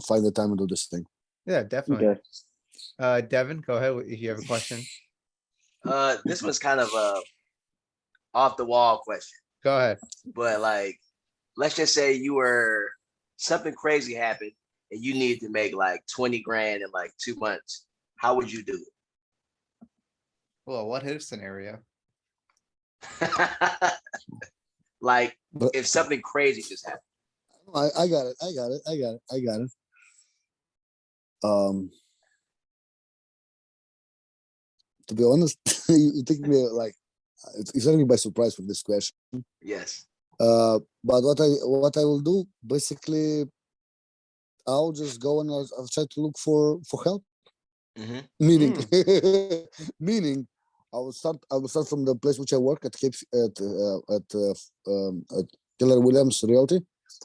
find the time and do this thing. Yeah, definitely. okay. Devin, go ahead if you have a question. This one's kind of a off the wall question, Go ahead. but like, let's just say something crazy happened and you need to make like 20 grand in like 2 months. How would you do Well, what if scenario? it? Like, But if something crazy just happened. I got it. To be honest, you take me like it's taking me by surprise with this question. Yes. But what I will do basically, I'll just go and I'll try to look for help. Mm-hmm. Meaning, meaning, I will start from the place which I work at at Keller Williams Realty.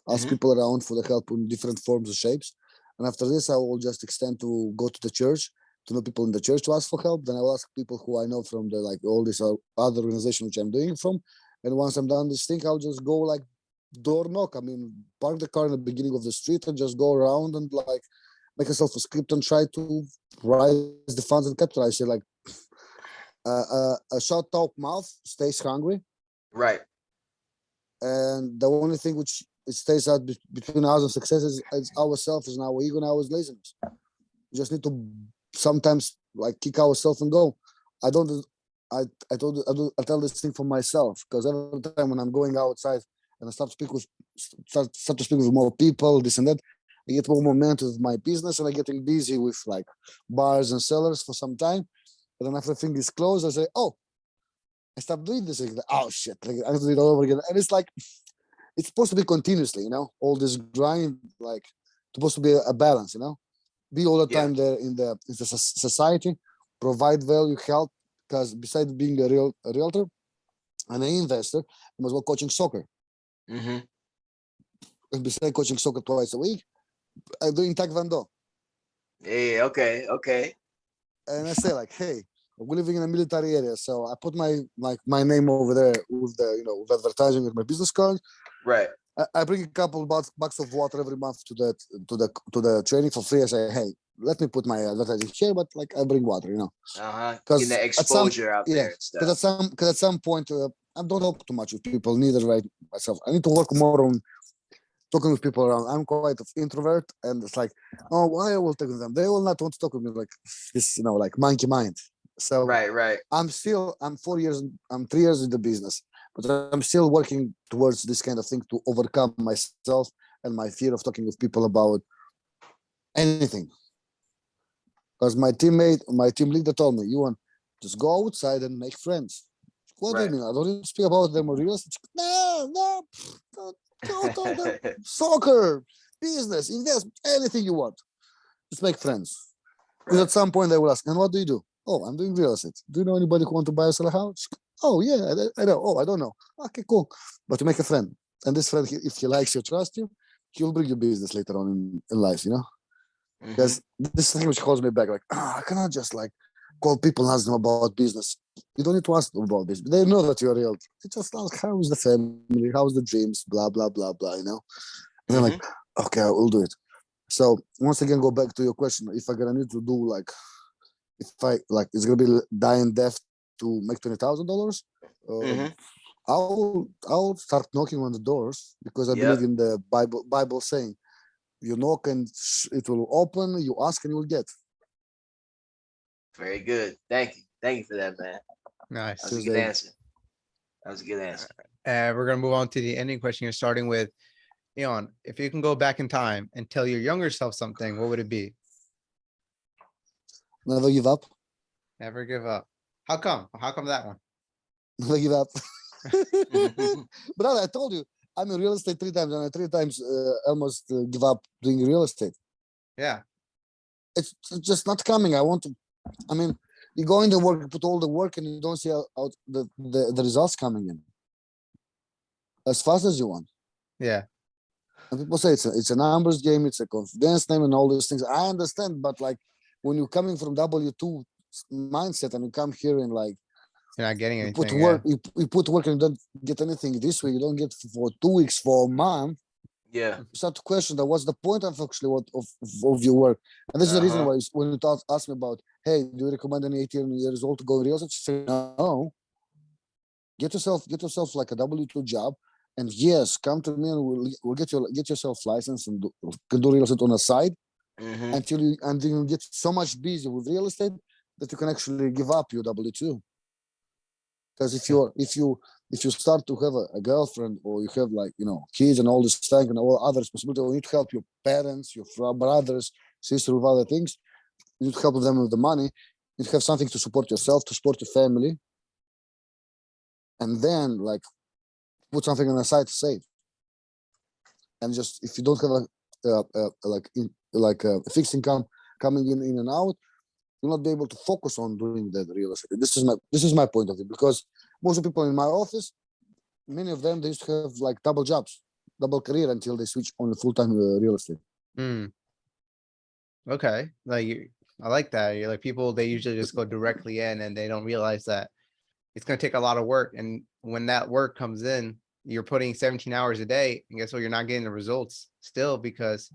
Ask Mhm. people around for the help in different forms and shapes, and after this, I will just extend to go to the church to know people in the church to ask for help. Then I will ask people who I know from the like all this other organization which I'm doing it from. And once I'm done this thing, I'll just go like door knock. I mean, park the car in the beginning of the street and just go around and like make yourself a script and try to raise the funds and capitalize it. Like a short talk mouth stays hungry, Right. and the only thing which it stays out between us and success is ourselves and our ego and our laziness. We just need to sometimes like kick ourselves and go. I don't. I tell this thing for myself because every time when I'm going outside and I start to speak with more people, this and that, I get more momentum with my business and I getting busy with like bars and sellers for some time. But then after the thing is closed, I say, oh, I stopped doing this. Like, oh shit, like, I have to do it all over again. And it's like it's supposed to be continuously, all this grind, like supposed to be a balance, be all the Yeah. time there in the society, provide value, help. Because besides being a realtor and an investor, I'm as well coaching soccer. Mm-hmm. And besides coaching soccer twice a week, I'm doing taekwondo. Yeah. Okay. Okay. And I say like, hey, we're living in a military area, so I put my name over there with the with advertising with my business card. Right. I bring a couple bucks of water every month to the training for free. I say, hey, let me put my advertising here, but like I bring water, Getting because the at some exposure out there and stuff. because at some point I don't talk too much with people, neither right myself. I need to work more on talking with people around. I'm quite an introvert, and it's like, oh, why I will talk with them? They will not want to talk with me like this, like monkey mind. So Right. Right. I'm 4 years, I'm 3 years in the business, but I'm still working towards this kind of thing to overcome myself and my fear of talking with people about anything. Because my team leader told me, you want just go outside and make friends. What do you Right. mean? I don't need to speak about them or real estate. No, go talk them. Soccer, business, invest, anything you want. Just make friends. Because at some point they will ask, and what do you do? Oh, I'm doing real estate. Do you know anybody who want to buy or sell a house? Oh, yeah, I know. Oh, I don't know. Okay, cool. But you make a friend. And this friend, if he likes you, trust you, he'll bring you business later on in life, Mhm. Because this thing which holds me back, like, I cannot just like call people and ask them about business. You don't need to ask them about business. They know that you're real. They just ask, how's the family? How's the dreams? Blah, blah, blah, blah, And they're like, okay, I will do it. So once again, go back to your question. If I'm gonna need to do like if I like, it's gonna be dying death to make $20,000. Mhm. I'll start knocking on the doors because I Yep. believe in the Bible saying, you knock and it will open. You ask and you will get. Very good. Thank you. Thank you for that, man. Nice. That was a Cheers, good Dave. answer. That was a good answer. We're gonna move on to the ending question. You're starting with, Eon, if you can go back in time and tell your younger self something, what would it be? Never give up. Never give up. How come? How come that one? Never give up. Mhm. Brother, I told you, I'm in real estate 3 times, and I 3 times almost give up doing real estate. Yeah. It's just not coming. I mean, you go into work, you put all the work, and you don't see out the results coming in as fast as you want. Yeah. And people say it's a numbers game, it's a confidence name, and all those things. I understand, but like when you're coming from W2 mindset and you come here and like You're not getting you put anything. work, you put work and you don't get anything this week, you don't get for 2 weeks, for a month. Yeah. You start to question that what's the point of actually of your work. And this is the reason Uh-huh. why when you ask me about, hey, do you recommend any 18 years old to go in real estate? Say no. Get yourself like a W2 job, and yes, come to me and we'll get yourself license and can do real estate on the side Mhm. until you get so much busy with real estate that you can actually give up your W2. Because if you start to have a girlfriend, or you have like kids and all this thing and all other responsibility, or you need to help your parents, your brothers, sister with other things, you need to help them with the money. You need to have something to support yourself, to support your family, and then like put something on the side to save. And just if you don't have a fixed income coming in and out, you'll not be able to focus on doing that real estate. This is my point of view, because most of the people in my office, many of them, they used to have like double jobs, double career until they switch on the full-time real estate. Hmm. Okay. I like that. You're like, people, they usually just go directly in and they don't realize that it's gonna take a lot of work. And when that work comes in, you're putting 17 hours a day, and guess what? You're not getting the results still because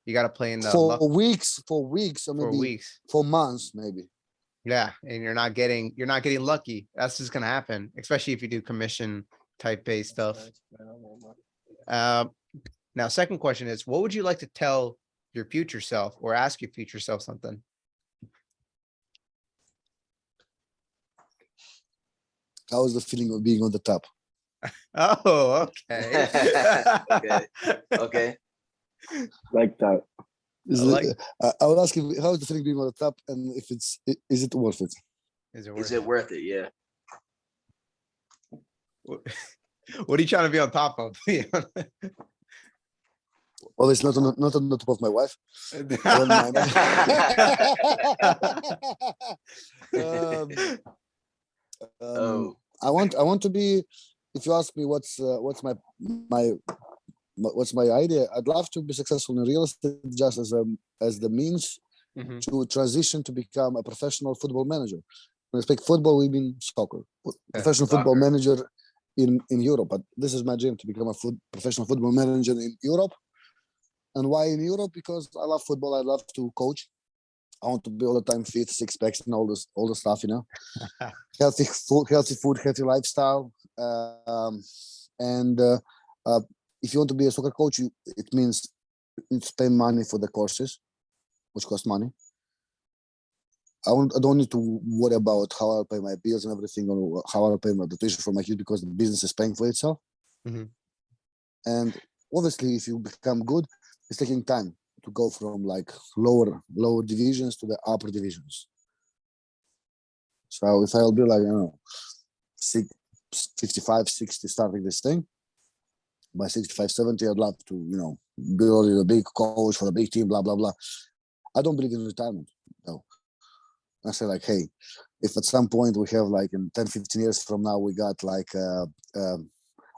you gotta play in the luck For weeks, or for maybe weeks. for months, maybe. Yeah, and you're not getting lucky. That's just gonna happen, especially if you do commission type based stuff. Um, Now, second question is, what would you like to tell your future self or ask your future self something? How is the feeling of being on the top? Oh, okay. Okay. Okay. Like that. Is I like- it, I would ask him, how is the feeling being on the top, and if is it worth it? Is it Is worth it worth it? Yeah. it? What are you trying to be on top of? Well, it's not on the top of my wife. On my Oh. I want to be. If you ask me what's my what's my idea, I'd love to be successful in real estate just as the means Mhm. to transition to become a professional football manager. When I speak football, we mean soccer. Professional football Soccer. manager in Europe. But this is my dream, to become a professional football manager in Europe. And why in Europe? Because I love football. I love to coach. I want to be all the time fit, six packs, and all the stuff. Healthy food, healthy lifestyle. And if you want to be a soccer coach, it means you spend money for the courses, which cost money. I don't need to worry about how I'll pay my bills and everything, or how I'll pay the tuition for my kids, because the business is paying for itself. Mhm. And obviously, if you become good, it's taking time to go from like lower divisions to the upper divisions. So if I'll be like, 55, 60 starting this thing, by 65, 70, I'd love to, be already a big coach for a big team, blah, blah, blah. I don't believe in retirement, though. I say like, hey, if at some point we have like in 10, 15 years from now, we got like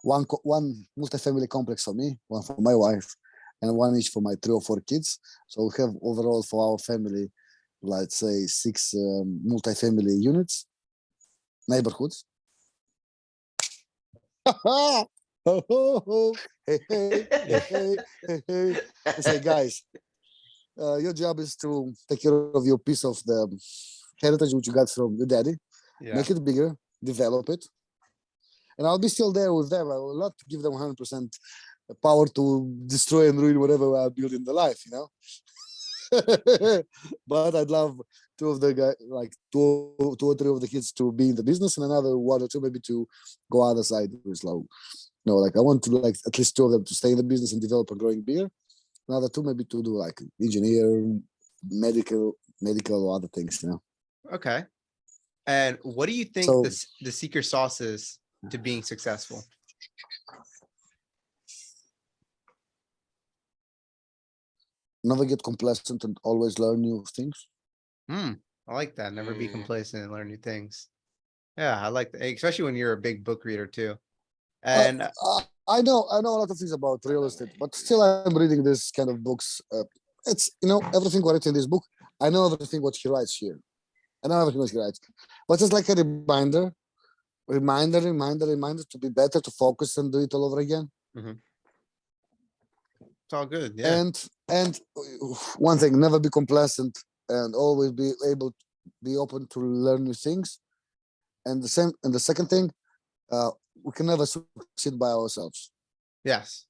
one multi-family complex for me, one for my wife, and one each for my 3 or 4 kids. So we have overall for our family, let's say 6 multi-family units, neighborhoods. Hey. I say, guys, your job is to take care of your piece of the heritage which you got from your daddy, Yeah. make it bigger, develop it, and I'll be still there with them. I will not give them 100% power to destroy and ruin whatever I build in the life, you know. But I'd love two of the guys, like two or three of the kids, to be in the business, and another one or two maybe to go other side. It's like, no, like I want to like at least two of them to stay in the business and develop a growing beer. Another two maybe to do like engineer, medical, or other things, you know. Okay. And what do you think So the secret sauce is to being successful? never get complacent and always learn new things. I like that. Never be complacent and learn new things. Yeah, I like that, especially when you're a big book reader too. And I know a lot of things about real estate, but still I'm reading this kind of books. It's, you know, everything what in this book, I know everything what he writes here. I know everything what he writes, but it's like a reminder to be better, to focus and do it all over again. it's all good. Yeah. And one thing, never be complacent and always be able to be open to learn new things. And the second thing, we can never succeed by ourselves. Yes.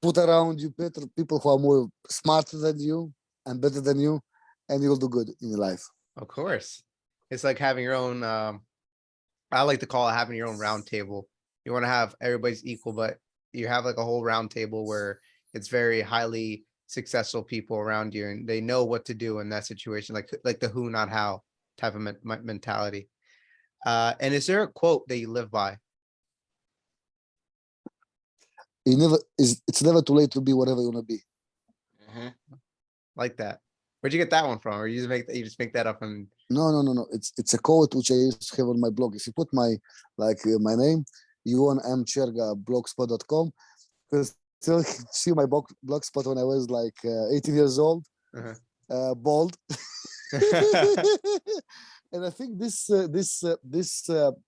Put around you better people who are more smarter than you and better than you, and you'll do good in your life. Of course. It's like having your own, I like to call it having your own round table. You want to have everybody's equal, but you have like a whole round table where it's very highly successful people around you and they know what to do in that situation, like the who, not how type of mentality. And is there a quote that you live by? It's never too late to be whatever you want to be. Like that. Where'd you get that one from? Or you just make that up and No. It's a quote which I used to have on my blog. If you put my my name, Cerga blogspot.com, because still see my blogspot when I was like 18 years old, bald. And I think this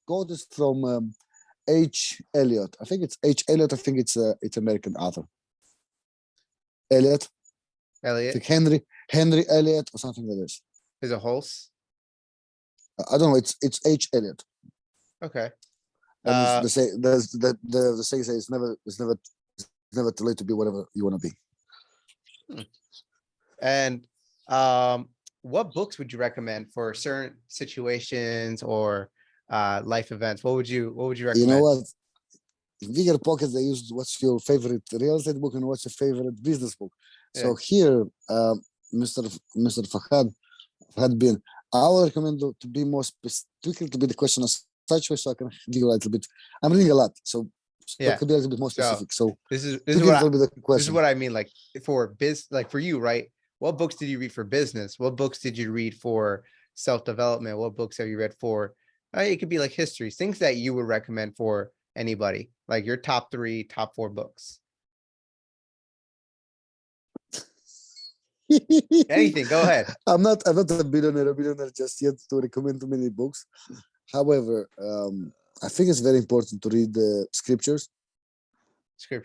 quote is from H. Eliot. I think it's H. Eliot. I think it's American author. Eliot. I think Henry Eliot or something like this. Is it Hulse? I don't know. It's H. Eliot. Okay. And the saying says it's never too late to be whatever you want to be. And what books would you recommend for certain situations or life events? What would you recommend? You know what? In bigger pockets, they use what's your favorite real estate book and what's your favorite business book. So here, Mr. Fahad bin, I will recommend to be more specific, to be the question as such way, so I can give you a little bit. I'm reading a lot, so I could be a little bit more specific. So this is what I mean. Like for like for you, right? What books did you read for business? What books did you read for self-development? What books have you read for? It could be like histories, things that you would recommend for anybody, like your top 3, top 4 books. Anything, go ahead. I'm not a billionaire just yet to recommend too many books. However, I think it's very important to read the scriptures. To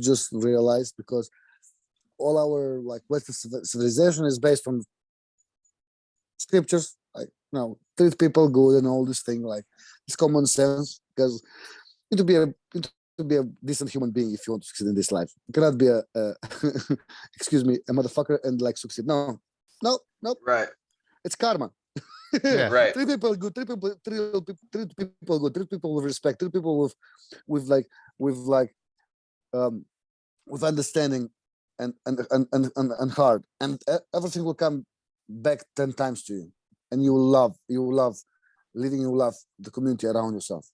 just realize, because all our like Western civilization is based on scriptures, like, you know, treat people good and all this thing, like it's common sense, because you need to be a decent human being if you want to succeed in this life. You cannot be a excuse me, a motherfucker and like succeed. No. Right. It's karma. Right. Treat people good, treat people good, treat people with respect, treat people with understanding and heart, and everything will come back 10 times to you, and you will love living, you will love the community around yourself.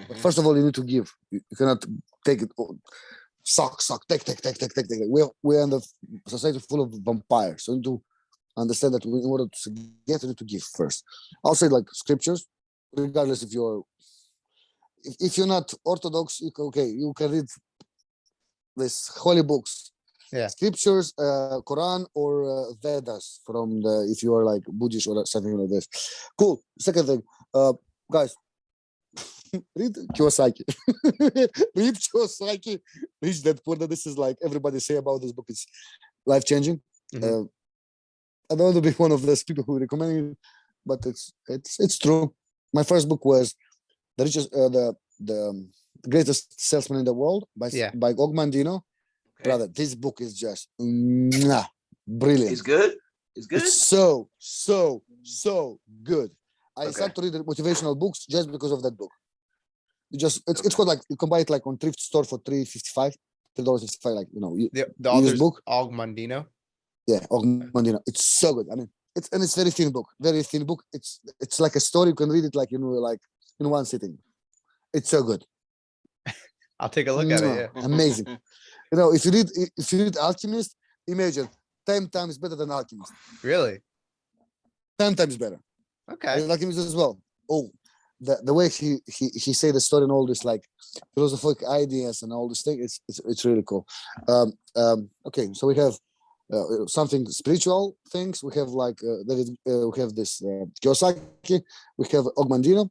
But first of all, you need to give. You cannot take it suck, take. We're in the society full of vampires, so you need to understand that in order to get, you need to give first. I'll say like scriptures, regardless if you're not Orthodox, you can read these holy books, scriptures, Quran or Vedas from if you are like Buddhist or something like this. Cool. Second thing, guys, read Kiyosaki. Read Kiyosaki. Reach that point. This is like everybody say about this book. It's life changing. I don't want to be one of those people who recommend it, but it's true. My first book was the richest, the greatest salesman in the world Yeah. by Og Mandino. Okay. Brother, this book is just brilliant. It's good. It's good. It's so good. I Okay. started to read the motivational books just because of that book. It's Okay. called like you can buy it like on thrift store for $3.55, like The used author's book. Og Mandino. Yeah, Og Mandino. It's so good. I mean, it's very thin book. Very thin book. It's like a story. You can read it like like in one sitting. It's so good. I'll take a look at it. Yeah. Amazing. If you read Alchemist, imagine 10 times better than Alchemist. Really? 10 times better. Okay. Alchemist as well. Oh, the way he say the story and all this like philosophical ideas and all this thing, it's really cool. Okay, so we have something spiritual things. We have like we have this Kiyosaki. We have Og Mandino.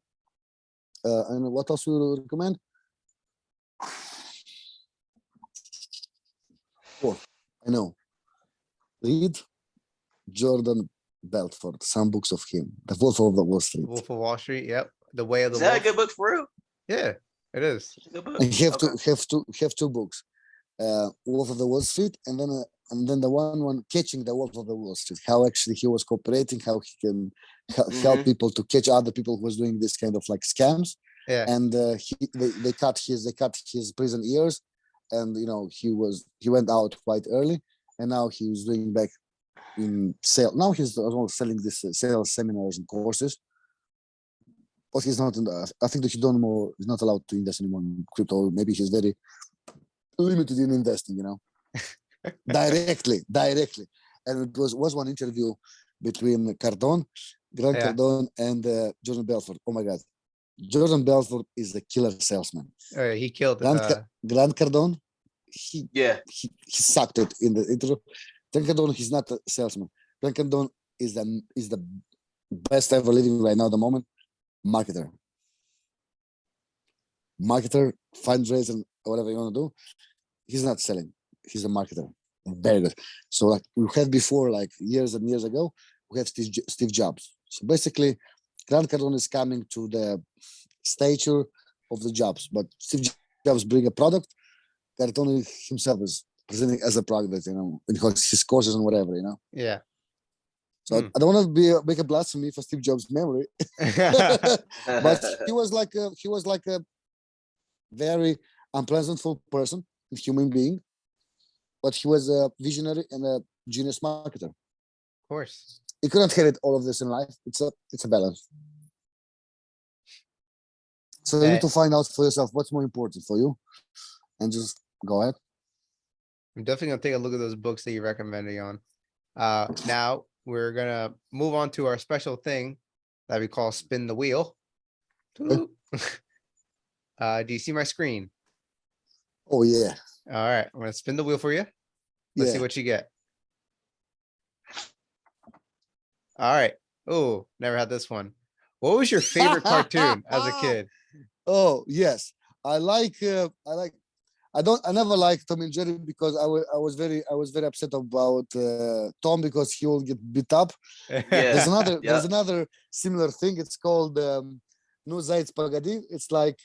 And what else we recommend? Oh, I know. Read Jordan Belfort. Some books of him. The Wolf of the Wall Street. Wolf of Wall Street. Yep. The Way of the Is that a Wolf. good book for real? Yeah, it is. It's a good book. And you Okay. have two books. Wolf of the Wall Street, and then the one catching the Wolf of the Wall Street. How actually he was cooperating, how he can help people to catch other people who was doing this kind of like scams. Yeah. And they cut his prison years, and he went out quite early, and now he was doing back in sale. Now he's also selling this sales seminars and courses. But he's not in the, I think that he's not allowed to invest anymore in crypto. Maybe he's very limited in investing, directly. And it was one interview between Grant Yeah. Cardone and Jordan Belfort. Oh my God. Jordan Belfort is a killer salesman. Oh, yeah, he killed Grant Cardone, he sucked it in the interview. Grant Cardone, he's not a salesman. Grant Cardone is the best ever living right now at the moment. Marketer, fundraiser, whatever you want to do. He's not selling. He's a marketer. Very good. So like we had before, like years and years ago, we have Steve Jobs. So basically, Grant Cardone is coming to the stature of the Jobs, but Steve Jobs bring a product. Cardone himself is presenting as a product, because his courses and whatever, Yeah. So I don't want to make a blasphemy for Steve Jobs' memory, but he was like a very unpleasantful person, a human being, but he was a visionary and a genius marketer. Of course. You couldn't get all of this in life. It's a balance. So you need to find out for yourself what's more important for you, and just go ahead. I'm definitely gonna take a look at those books that you recommended on. Now we're gonna move on to our special thing that we call spin the wheel. Do you see my screen? Oh yeah. All right, I'm gonna spin the wheel for you. Let's see Yeah. what you get. All right. Oh, never had this one. What was your favorite cartoon as a kid? Oh yes, I never liked Tom and Jerry because I was very upset about Tom because he will get beat up. There's another similar thing. It's called No Zayц Pagadi. It's like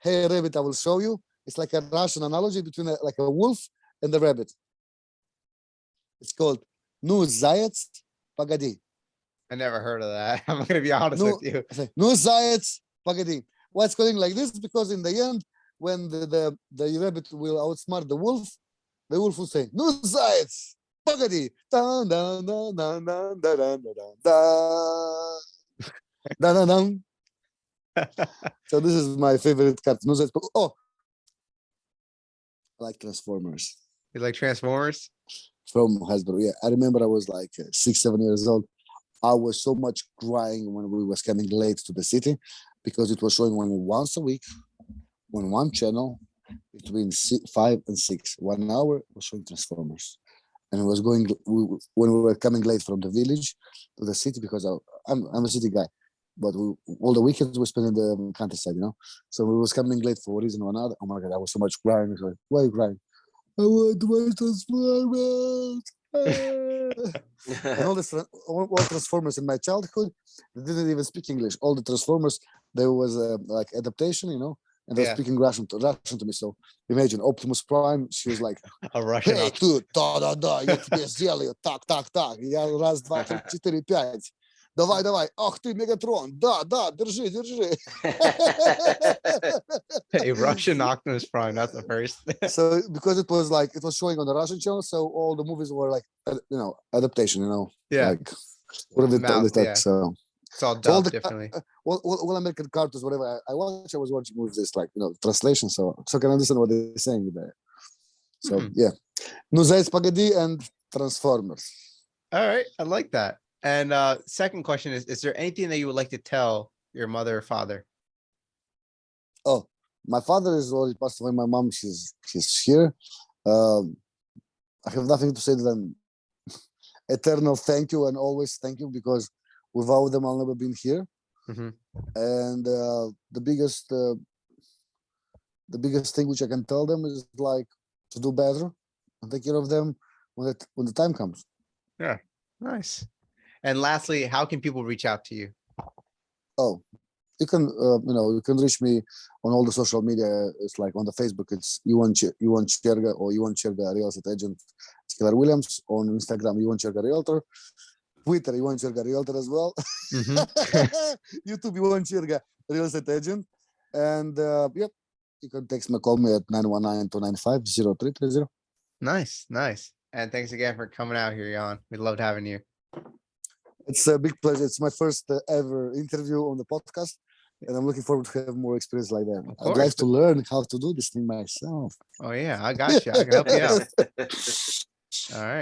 Hey Rabbit, I will show you. It's like a Russian analogy between like a wolf and the rabbit. It's called No Zayц Pagadi. I never heard of that. I'm gonna be honest with you. No Zayц Pagadi. Why it's calling like this? Because in the end, when the rabbit will outsmart the wolf will say, "No Zayц Pagadi." Dun, dun, dun, dun, dun, dun, dun, dun, dun, dun, dun. So this is my favorite cartoon. No Zayц Pagadi. Oh, I like Transformers. You like Transformers? From Hasbro. Yeah, I remember I was like 6-7 years old. I was so much crying when we was coming late to the city because it was showing only once a week on one channel between 5 and 6. 1 hour was showing Transformers. And it was when we were coming late from the village to the city because I'm a city guy, but all the weekends we spent in the countryside, So we was coming late for a reason or another. Oh my God, I was so much crying. I was like, why are you crying? I want to watch Transformers. And all Transformers in my childhood, they didn't even speak English. All the Transformers, there was like adaptation, and they're Yeah. speaking Russian to me. So imagine Optimus Prime, she was like, A Russian. "Эй, ты, да, я тебе сделаю, так, я раз, два, три, четыре, пять. Давай, ах ты, Мегатрон, да, держи. A Russian Optimus Prime. That's the first. So because it was showing on the Russian channel, so all the movies were like, adaptation, Yeah. like what they Mouth, that. yeah. So It's all So all dubbed the differently. all American cartoons, whatever I watch, I was watching movies like translation, so I can understand what they're saying there. So yeah, No Zay's Spaghetti and Transformers. All right. I like that. And second question is there anything that you would like to tell your mother or father? Oh, my father is already passed away. My mom, she's here. I have nothing to say than eternal thank you and always thank you, because without them I'll never been here. Mhm. And the biggest thing which I can tell them is like to do better and take care of them when the time comes. Nice. And lastly, how can people reach out to you? Oh, you can you can reach me on all the social media. It's like on the Facebook, it's Ivan Cerga or Ivan Cerga Real Estate Agent Keller Williams. On Instagram, Ivan Cerga Realtor. Twitter, Ivan Cerga Realtor as well. Mhm. YouTube, Ivan Cerga Real Estate Agent. And yep, you can text me, call me at 919-295-0330. Nice. And thanks again for coming out here, Jan. We loved having you. It's a big pleasure. It's my first ever interview on the podcast, and I'm looking forward to have more experience like that. I'd course. like to learn how to do this thing myself. Oh yeah, I got you. I can help you out. All right.